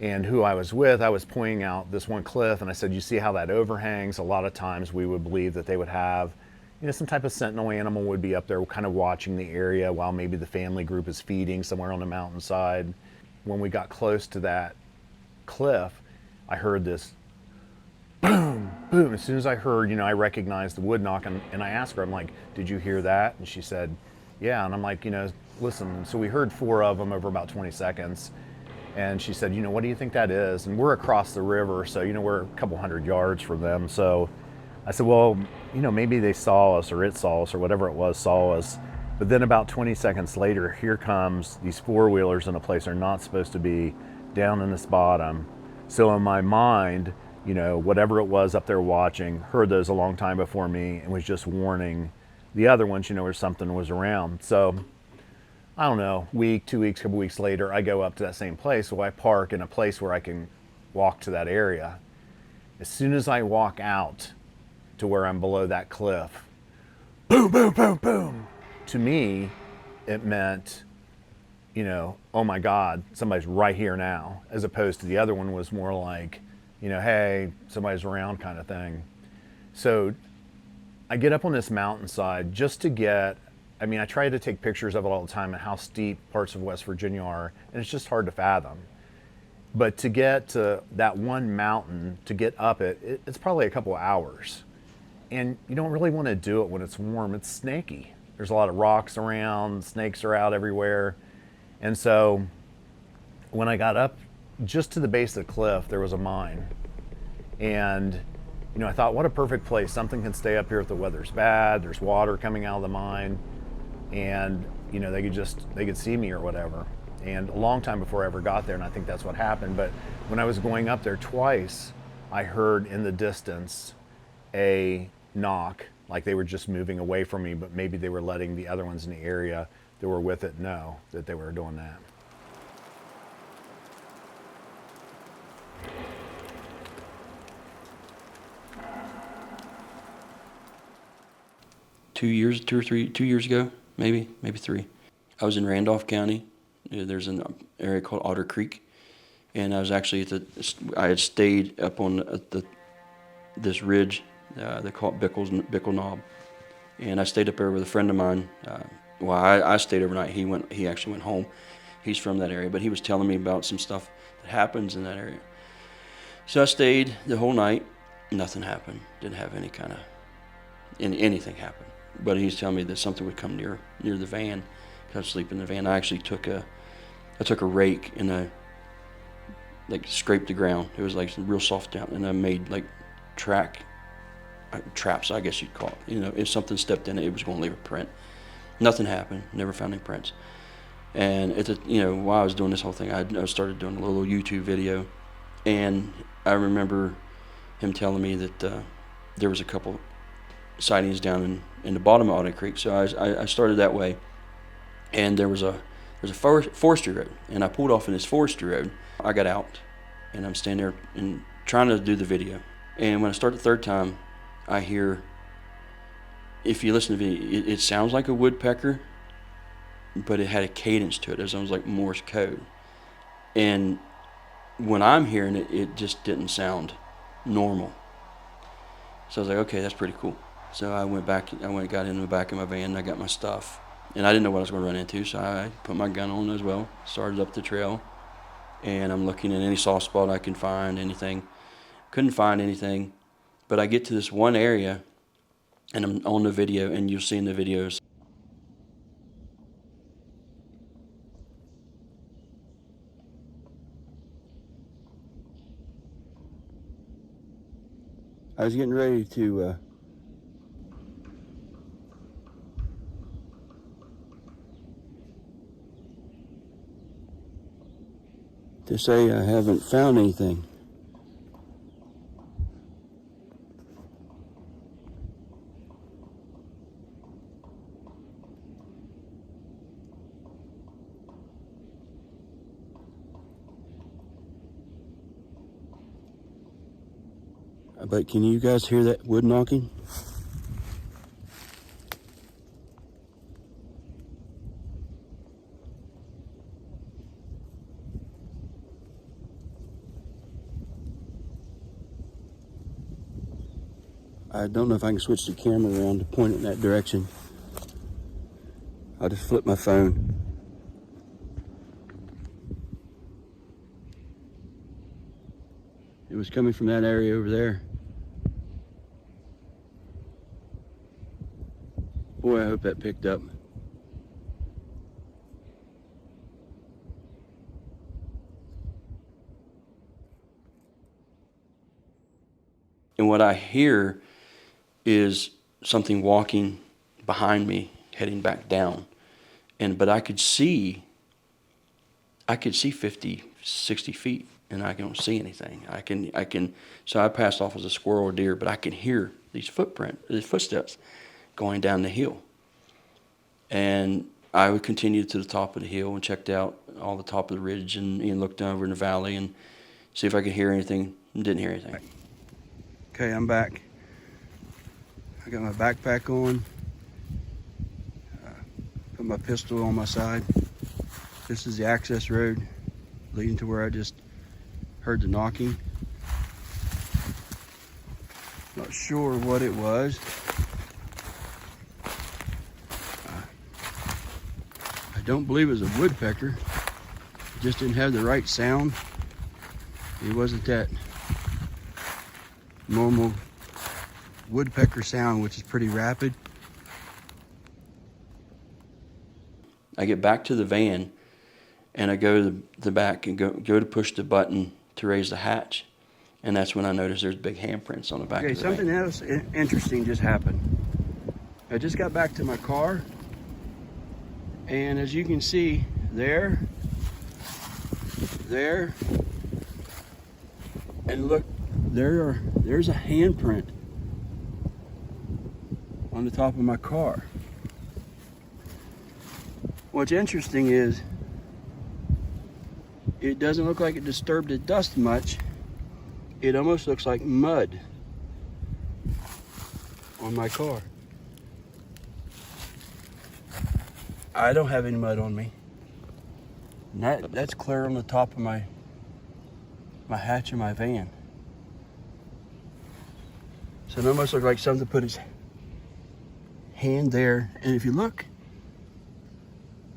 And who I was with, I was pointing out this one cliff, and I said, you see how that overhangs? A lot of times we would believe that they would have, some type of sentinel animal would be up there kind of watching the area while maybe the family group is feeding somewhere on the mountainside. When we got close to that cliff, I heard this boom, boom. As soon as I heard, I recognized the wood knock, and I asked her, I'm like, did you hear that? And she said, yeah. And I'm like, listen, so we heard 4 of them over about 20 seconds. And she said, what do you think that is? And we're across the river, so, we're a couple hundred yards from them. So I said, well, maybe they saw us, or it saw us, or whatever it was saw us. But then about 20 seconds later, here comes these 4-wheelers in a place they're not supposed to be, down in this bottom. So in my mind, whatever it was up there watching, heard those a long time before me and was just warning the other ones, where something was around. So I don't know, week, 2 weeks, couple weeks later, I go up to that same place. So I park in a place where I can walk to that area. As soon as I walk out to where I'm below that cliff, boom, boom, boom, boom. To me, it meant, oh my God, somebody's right here now, as opposed to the other one was more like, hey, somebody's around kind of thing. So I get up on this mountainside just to get, I try to take pictures of it all the time and how steep parts of West Virginia are, and it's just hard to fathom. But to get to that one mountain, to get up it, it's probably a couple of hours. And you don't really want to do it when it's warm. It's snaky. There's a lot of rocks around, snakes are out everywhere. And so when I got up just to the base of the cliff, there was a mine. And I thought, what a perfect place. Something can stay up here if the weather's bad. There's water coming out of the mine. And they could see me or whatever. And a long time before I ever got there, and I think that's what happened. But when I was going up there twice, I heard in the distance a knock, like they were just moving away from me, but maybe they were letting the other ones in the area that were with it know that they were doing that. Two years ago, maybe 3. I was in Randolph County. There's an area called Otter Creek, and I was actually I had stayed up on this ridge. They call it Bickle Knob, and I stayed up there with a friend of mine. I stayed overnight. He actually went home. He's from that area, but he was telling me about some stuff that happens in that area. So I stayed the whole night. Nothing happened. Didn't have any kind of anything happen. But he's telling me that something would come near the van. Cause I was sleeping in the van. I actually took a rake and I scraped the ground. It was real soft down, and I made traps, I guess you'd call it. If something stepped in it, it was going to leave a print. Nothing happened. Never found any prints. And while I was doing this whole thing, I started doing a little YouTube video, and I remember him telling me that there was a couple sightings down in the bottom of Otter Creek. So I started that way, and there's a forestry road, and I pulled off in this forestry road. I got out, and I'm standing there and trying to do the video. And when I start the third time, I hear, if you listen to the video, it sounds like a woodpecker, but it had a cadence to it. It sounds like Morse code. And when I'm hearing it, it just didn't sound normal. So I was like, okay, that's pretty cool. So I got in the back of my van, and I got my stuff. And I didn't know what I was going to run into, so I put my gun on as well, started up the trail, and I'm looking at any soft spot I can find, anything. Couldn't find anything, but I get to this one area, and I'm on the video, and you'll see in the videos. I was getting ready to say I haven't found anything. But can you guys hear that wood knocking? I don't know if I can switch the camera around to point it in that direction. I'll just flip my phone. It was coming from that area over there. Boy, I hope that picked up. And what I hear is something walking behind me, heading back down. But I could see 50, 60 feet, and I don't see anything. So I passed off as a squirrel or deer, but I can hear these footsteps going down the hill. And I would continue to the top of the hill and checked out all the top of the ridge and looked over in the valley and see if I could hear anything, and didn't hear anything. Okay, I'm back. I got my backpack on, put my pistol on my side. This is the access road leading to where I just heard the knocking. Not sure what it was. I don't believe it was a woodpecker. It just didn't have the right sound. It wasn't that normal woodpecker sound, which is pretty rapid. I get back to the van and I go to the back and go to push the button to raise the hatch, and that's when I noticed there's big handprints on the back of the van. Okay, something else interesting just happened. I just got back to my car, and as you can see there, and look, there's a handprint on the top of my car. What's interesting is it doesn't look like it disturbed the dust much. It almost looks like mud on my car. I don't have any mud on me. And that's clear on the top of my hatch of my van. So it almost looked like something put its hand there, and if you look,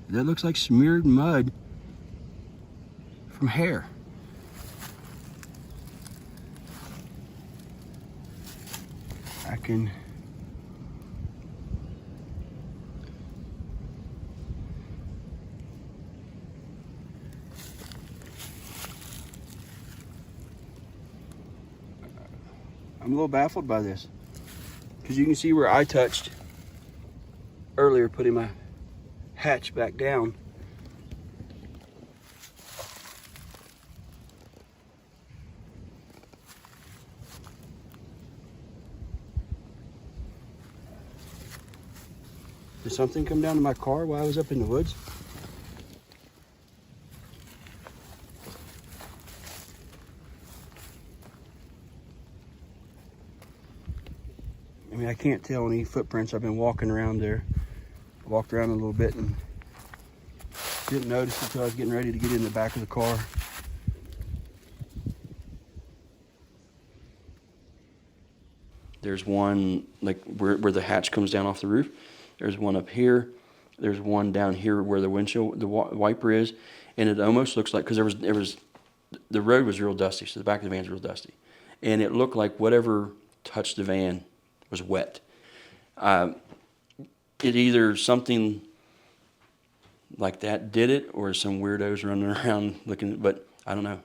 that looks like smeared mud from hair. I'm a little baffled by this, because you can see where I touched earlier, putting my hatch back down. Did something come down to my car while I was up in the woods? I mean, I can't tell any footprints. I've been walking around there. I walked around a little bit and didn't notice until I was getting ready to get in the back of the car. There's one like where the hatch comes down off the roof. There's one up here. There's one down here where the windshield, the wiper is, and it almost looks like, because the road was real dusty, so the back of the van's real dusty, and it looked like whatever touched the van was wet. It either something like that did it, or some weirdos running around looking, but I don't know.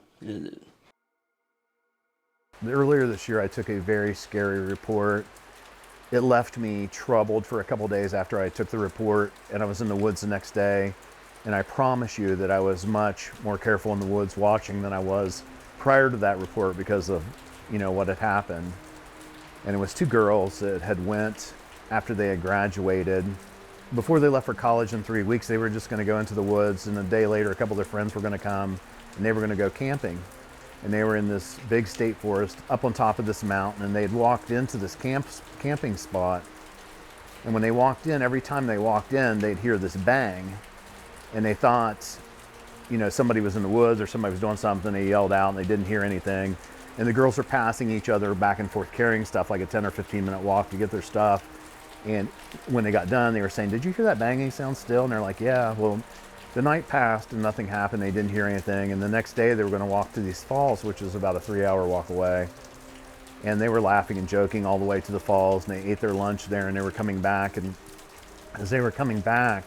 Earlier this year, I took a very scary report. It left me troubled for a couple days after I took the report, and I was in the woods the next day. And I promise you that I was much more careful in the woods watching than I was prior to that report because of, what had happened. And it was two girls that had went after they had graduated. Before they left for college in 3 weeks, they were just going to go into the woods, and a day later, a couple of their friends were going to come, and they were going to go camping. And they were in this big state forest up on top of this mountain, and they had walked into this camping spot. And when they walked in, every time they walked in, they'd hear this bang. And they thought, somebody was in the woods or somebody was doing something. They yelled out and they didn't hear anything. And the girls were passing each other back and forth carrying stuff, like a 10 or 15 minute walk to get their stuff. And when they got done, they were saying, "Did you hear that banging sound still?" And they're like, "Yeah." Well, the night passed and nothing happened. They didn't hear anything. And the next day they were going to walk to these falls, which is about a 3-hour walk away. And they were laughing and joking all the way to the falls, and they ate their lunch there, and they were coming back. And as they were coming back,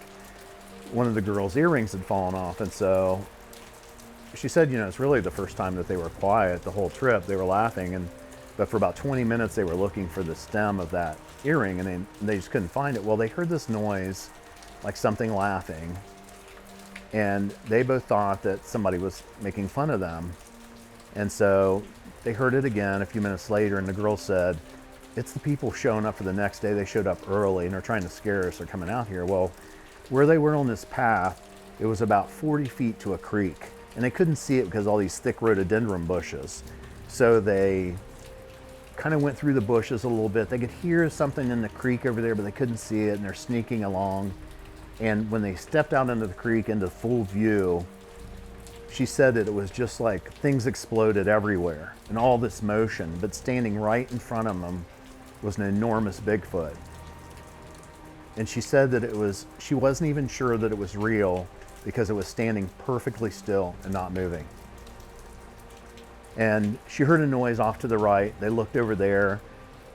one of the girls' earrings had fallen off. And so she said, it's really the first time that they were quiet the whole trip. They were laughing, but for about 20 minutes they were looking for the stem of that earring, and they just couldn't find it. Well, they heard this noise, like something laughing, and they both thought that somebody was making fun of them. And so they heard it again a few minutes later, and the girl said, "It's the people showing up for the next day. They showed up early and they're trying to scare us. They're coming out here." Well, where they were on this path, it was about 40 feet to a creek, and they couldn't see it because of all these thick rhododendron bushes. So they kind of went through the bushes a little bit. They could hear something in the creek over there, but they couldn't see it, and they're sneaking along. And when they stepped out into the creek into full view, she said that it was just like things exploded everywhere and all this motion, but standing right in front of them was an enormous Bigfoot. And she said that she wasn't even sure that it was real because it was standing perfectly still and not moving. And she heard a noise off to the right. They looked over there,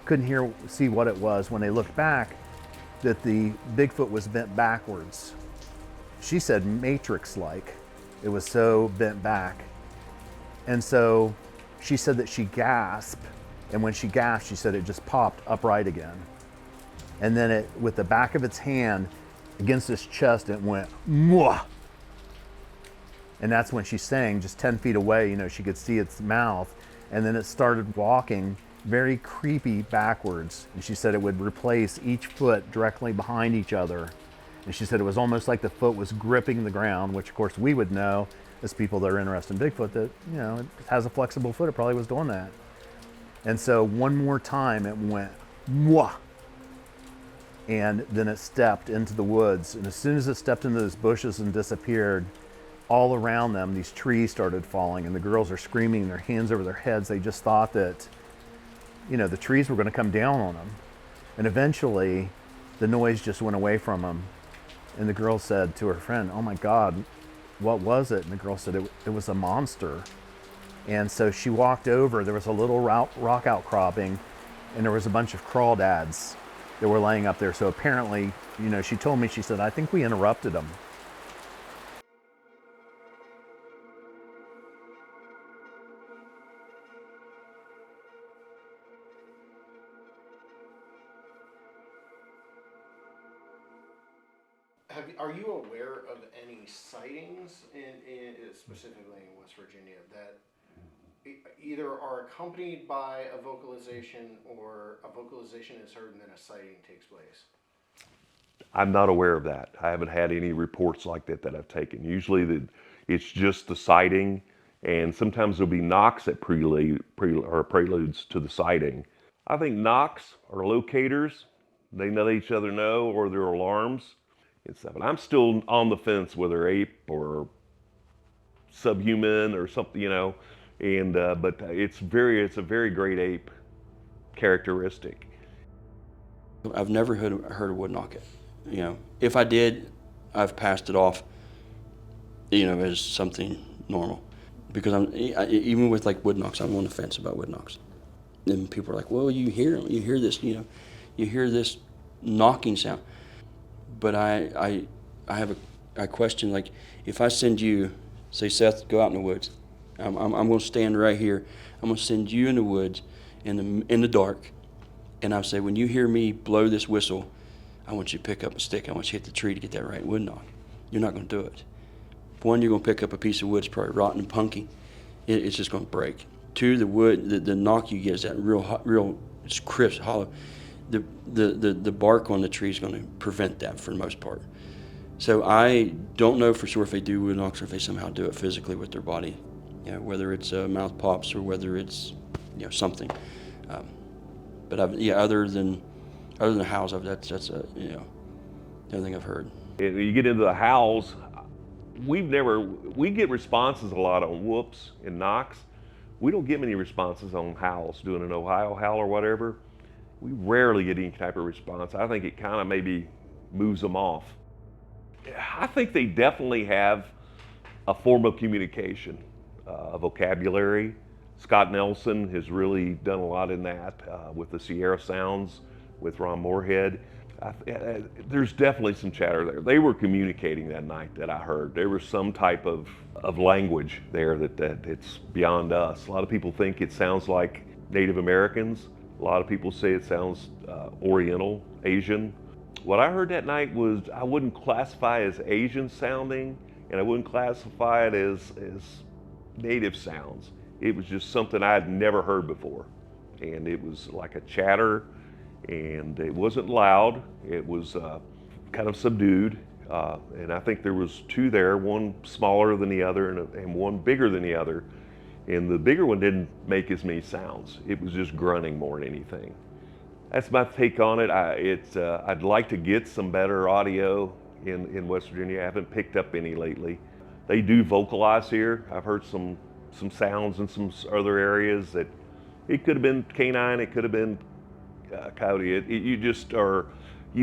couldn't see what it was. When they looked back, that the Bigfoot was bent backwards. She said Matrix-like. It was so bent back. And so she said that she gasped, and when she gasped, she said it just popped upright again. And then with the back of its hand against its chest, it went, "Mwah!" And that's when she's saying, just 10 feet away, she could see its mouth. And then it started walking very creepy backwards. And she said it would replace each foot directly behind each other. And she said it was almost like the foot was gripping the ground, which of course we would know as people that are interested in Bigfoot that, it has a flexible foot. It probably was doing that. And so one more time it went, "Mwah!" And then it stepped into the woods. And as soon as it stepped into those bushes and disappeared, all around them, these trees started falling, and the girls are screaming, their hands over their heads. They just thought that, the trees were going to come down on them. And eventually, the noise just went away from them. And the girl said to her friend, "Oh my God, what was it?" And the girl said it was a monster. And so she walked over. There was a little rock outcropping, and there was a bunch of crawdads that were laying up there. So apparently, she told me, she said, "I think we interrupted them." Are you aware of any sightings specifically in West Virginia that either are accompanied by a vocalization or a vocalization is heard and then a sighting takes place? I'm not aware of that. I haven't had any reports like that I've taken. Usually it's just the sighting, and sometimes there'll be knocks that preludes to the sighting. I think knocks are locators. They let each other know, or they're alarms and stuff. And I'm still on the fence whether ape or subhuman or something, and but it's a very great ape characteristic. I've never heard a wood knock it. If I did, I've passed it off, as something normal. Because even with like wood knocks, I'm on the fence about wood knocks. And people are like, well, you hear this, you hear this knocking sound. But I question, like, if I send you, say, Seth, go out in the woods. I'm going to stand right here. I'm going to send you in the woods in the dark. And I'll say, when you hear me blow this whistle, I want you to pick up a stick. I want you to hit the tree to get that right wood knock. You're not going to do it. One, you're going to pick up a piece of wood, it's probably rotten and punky. It's just going to break. Two, the wood, the knock you get is that real it's crisp, hollow. The bark on the tree is going to prevent that for the most part. So I don't know for sure if they do wood knocks or if they somehow do it physically with their body, whether it's mouth pops or whether it's something. But other than howls, that's the only thing I've heard. You get into the howls. We get responses a lot on whoops and knocks. We don't get many responses on howls, doing an Ohio howl or whatever. We rarely get any type of response. I think it kind of maybe moves them off. I think they definitely have a form of communication, a vocabulary. Scott Nelson has really done a lot in that with the Sierra Sounds, with Ron Moorhead. There's definitely some chatter there. They were communicating that night that I heard. There was some type of language there that it's beyond us. A lot of people think it sounds like Native Americans. A lot of people say it sounds Oriental, Asian. What I heard that night was, I wouldn't classify as Asian sounding, and I wouldn't classify it as native sounds. It was just something I had never heard before. And it was like a chatter, and it wasn't loud. It was kind of subdued. And I think there was two there, one smaller than the other and one bigger than the other. And the bigger one didn't make as many sounds. It was just grunting more than anything. That's my take on it. I'd like to get some better audio in West Virginia. I haven't picked up any lately. They do vocalize here. I've heard some sounds in some other areas that it could have been canine, it could have been coyote. You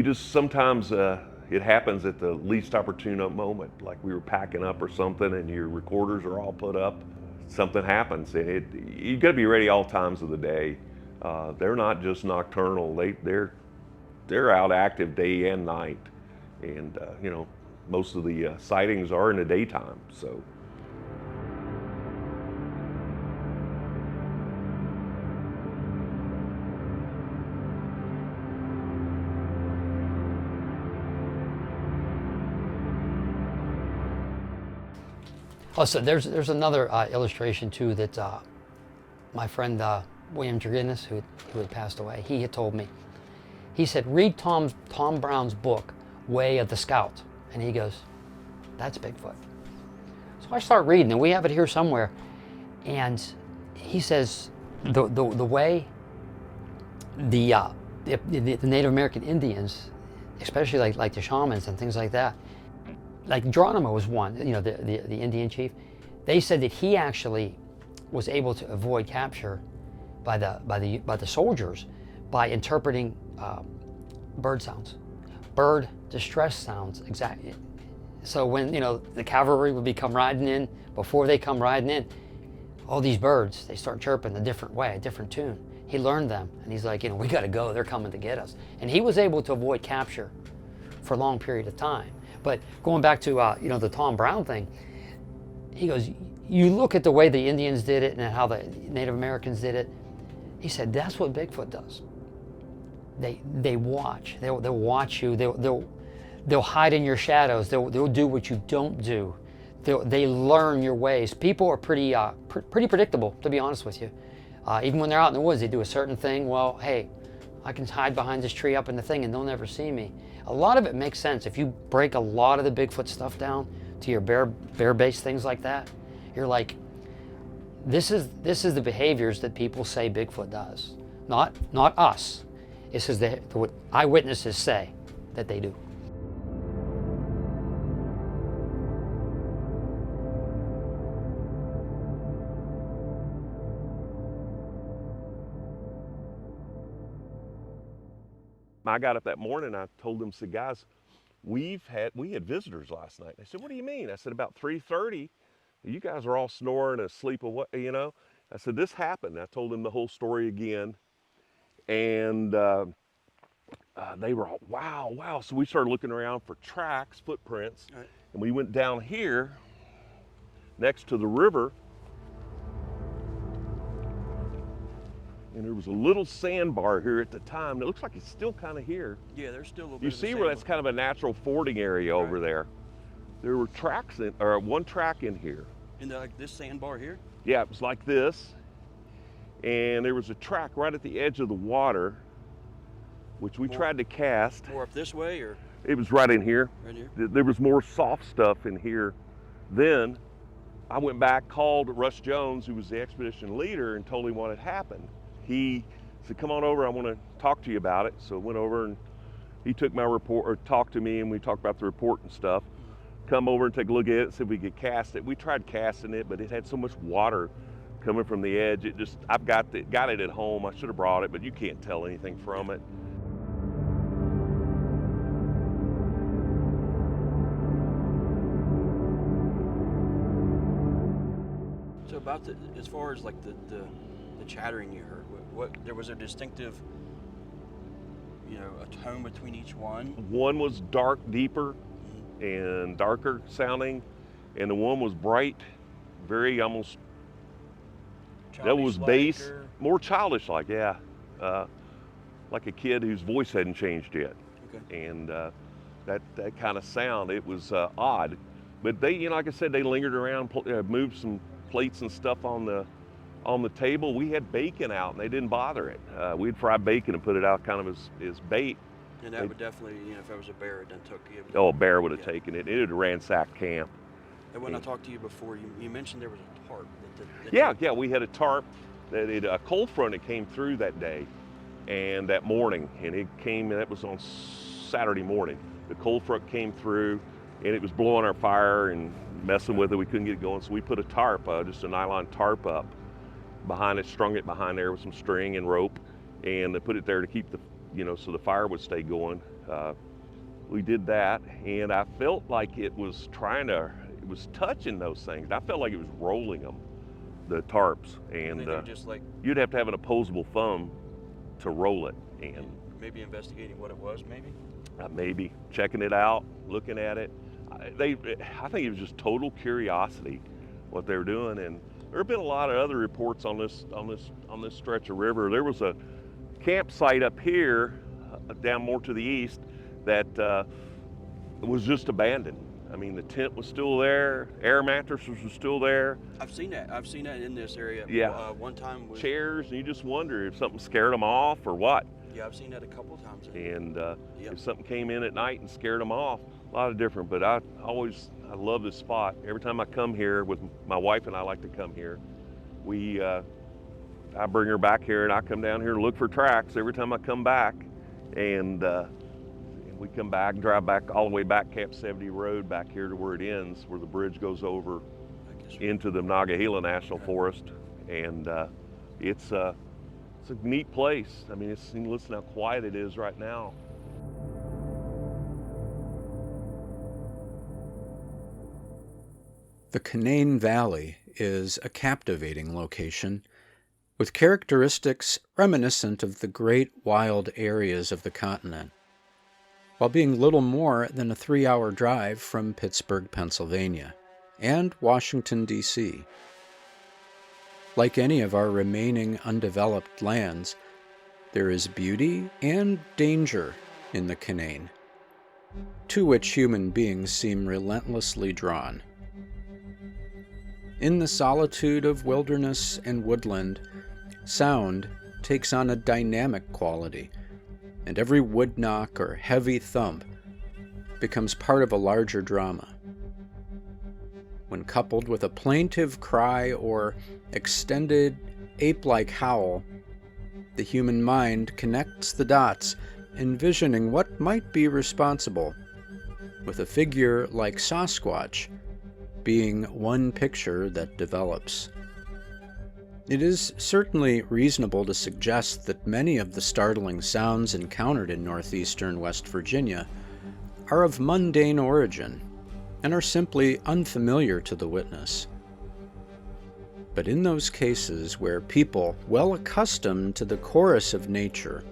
just sometimes it happens at the least opportune moment. Like we were packing up or something, and your recorders are all put up. Something happens, and you got to be ready all times of the day. They're not just nocturnal. They're out active day and night, and most of the sightings are in the daytime. So. Oh, so there's another illustration too that my friend William Draginis, who had passed away, he had told me. He said, read Tom Brown's book, Way of the Scout. And he goes, that's Bigfoot. So I start reading, and we have it here somewhere. And he says, the way the Native American Indians, especially like the shamans and things like that, like Geronimo was one, the Indian chief. They said that he actually was able to avoid capture by the soldiers by interpreting bird sounds, bird distress sounds. Exactly. So when the cavalry would come riding in, before they come riding in, all these birds, they start chirping a different way, a different tune. He learned them, and he's like, we got to go. They're coming to get us. And he was able to avoid capture for a long period of time. But going back to the Tom Brown thing, he goes, you look at the way the Indians did it and how the Native Americans did it. He said that's what Bigfoot does. They watch. They'll watch you. They'll hide in your shadows. They'll do what you don't do. They learn your ways. People are pretty predictable, to be honest with you. Even when they're out in the woods, they do a certain thing. Well, hey, I can hide behind this tree up in the thing and they'll never see me. A lot of it makes sense. If you break a lot of the Bigfoot stuff down to your bear-based things like that, you're like, this is the behaviors that people say Bigfoot does. Not us. This is what eyewitnesses say that they do. I got up that morning, I told them, said, guys, we had visitors last night. They said, what do you mean? I said, about 3:30, you guys are all snoring, asleep, or what, I said, this happened. I told them the whole story again. And they were all, wow, wow. So we started looking around for tracks, footprints. Right. And we went down here next to the river. And there was a little sandbar here at the time. It looks like it's still kind of here. Yeah, there's still a little bit You of a see where that's sandbar. kind of a natural fording area over Right. there. There were tracks in, or one track in here. In like this sandbar here? Yeah, it was like this. And there was a track right at the edge of the water, which we tried to cast. More up this way or It was right in here. right here? There was more soft stuff in here. Then I went back, called Russ Jones, who was the expedition leader, and told him what had happened. He said, come on over, I want to talk to you about it. So I went over and he took my report, or talked to me, and we talked about the report and stuff. Come over and take a look at it, see if we could cast it. We tried casting it, but it had so much water coming from the edge. It just, I've got it at home. I should have brought it, but you can't tell anything from it. So about the, as far as like the chattering you heard, what there was a distinctive, you know, a tone between each one? One was dark, deeper and darker sounding, and the one was bright, very almost, that was Childish-like bass, or- more childish like, yeah. Like a kid whose voice hadn't changed yet. Okay. And that kind of sound, it was odd. But they, you know, like I said, they lingered around, moved some plates and stuff on the table. We had bacon out and they didn't bother it. We'd fry bacon and put it out kind of as bait. And that would definitely, you know, if it was a bear, it then took you. Oh, a bear would have Yeah. taken it. It would have ransacked camp. And when I talked to you before, you mentioned there was a tarp. Yeah, we had a tarp, a cold front that came through that day and that morning, and it came, and that was on Saturday morning. The cold front came through and it was blowing our fire and messing with it. We couldn't get it going, so we put a tarp, just a nylon tarp up behind it, strung it behind there with some string and rope, and they put it there to keep the, you know, so the fire would stay going. We did that, and I felt like it was touching those things. I felt like it was rolling them, the tarps, and just like you'd have to have an opposable thumb to roll it, and maybe investigating what it was, maybe checking it out, looking at it. I think it was just total curiosity what they were doing, and there have been a lot of other reports on this stretch of river. There was a campsite up here, down more to the east, that was just abandoned. I mean, the tent was still there, air mattresses were still there. I've seen that in this area. Yeah. One time was chairs, and you just wonder if something scared them off or what. Yeah, I've seen that a couple of times. And if something came in at night and scared them off, a lot of different. But I love this spot. Every time I come here, with my wife and I like to come here, I bring her back here, and I come down here to look for tracks every time I come back. And we come back and drive back all the way back Camp 70 Road back here to where it ends, where the bridge goes over into the Monongahela National Forest. And it's a neat place. I mean, listen how quiet it is right now. The Canaan Valley is a captivating location, with characteristics reminiscent of the great wild areas of the continent, while being little more than a 3-hour drive from Pittsburgh, Pennsylvania, and Washington, D.C. Like any of our remaining undeveloped lands, there is beauty and danger in the Canaan, to which human beings seem relentlessly drawn. In the solitude of wilderness and woodland, sound takes on a dynamic quality, and every wood knock or heavy thump becomes part of a larger drama. When coupled with a plaintive cry or extended ape-like howl, the human mind connects the dots, envisioning what might be responsible, with a figure like Sasquatch being one picture that develops. It is certainly reasonable to suggest that many of the startling sounds encountered in northeastern West Virginia are of mundane origin and are simply unfamiliar to the witness. But in those cases where people, well accustomed to the chorus of nature,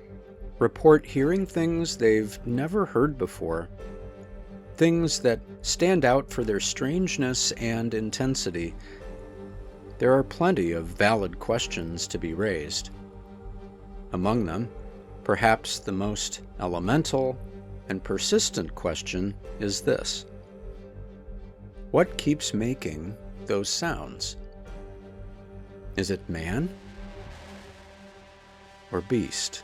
report hearing things they've never heard before, things that stand out for their strangeness and intensity, there are plenty of valid questions to be raised. Among them, perhaps the most elemental and persistent question is this: what keeps making those sounds? Is it man or beast?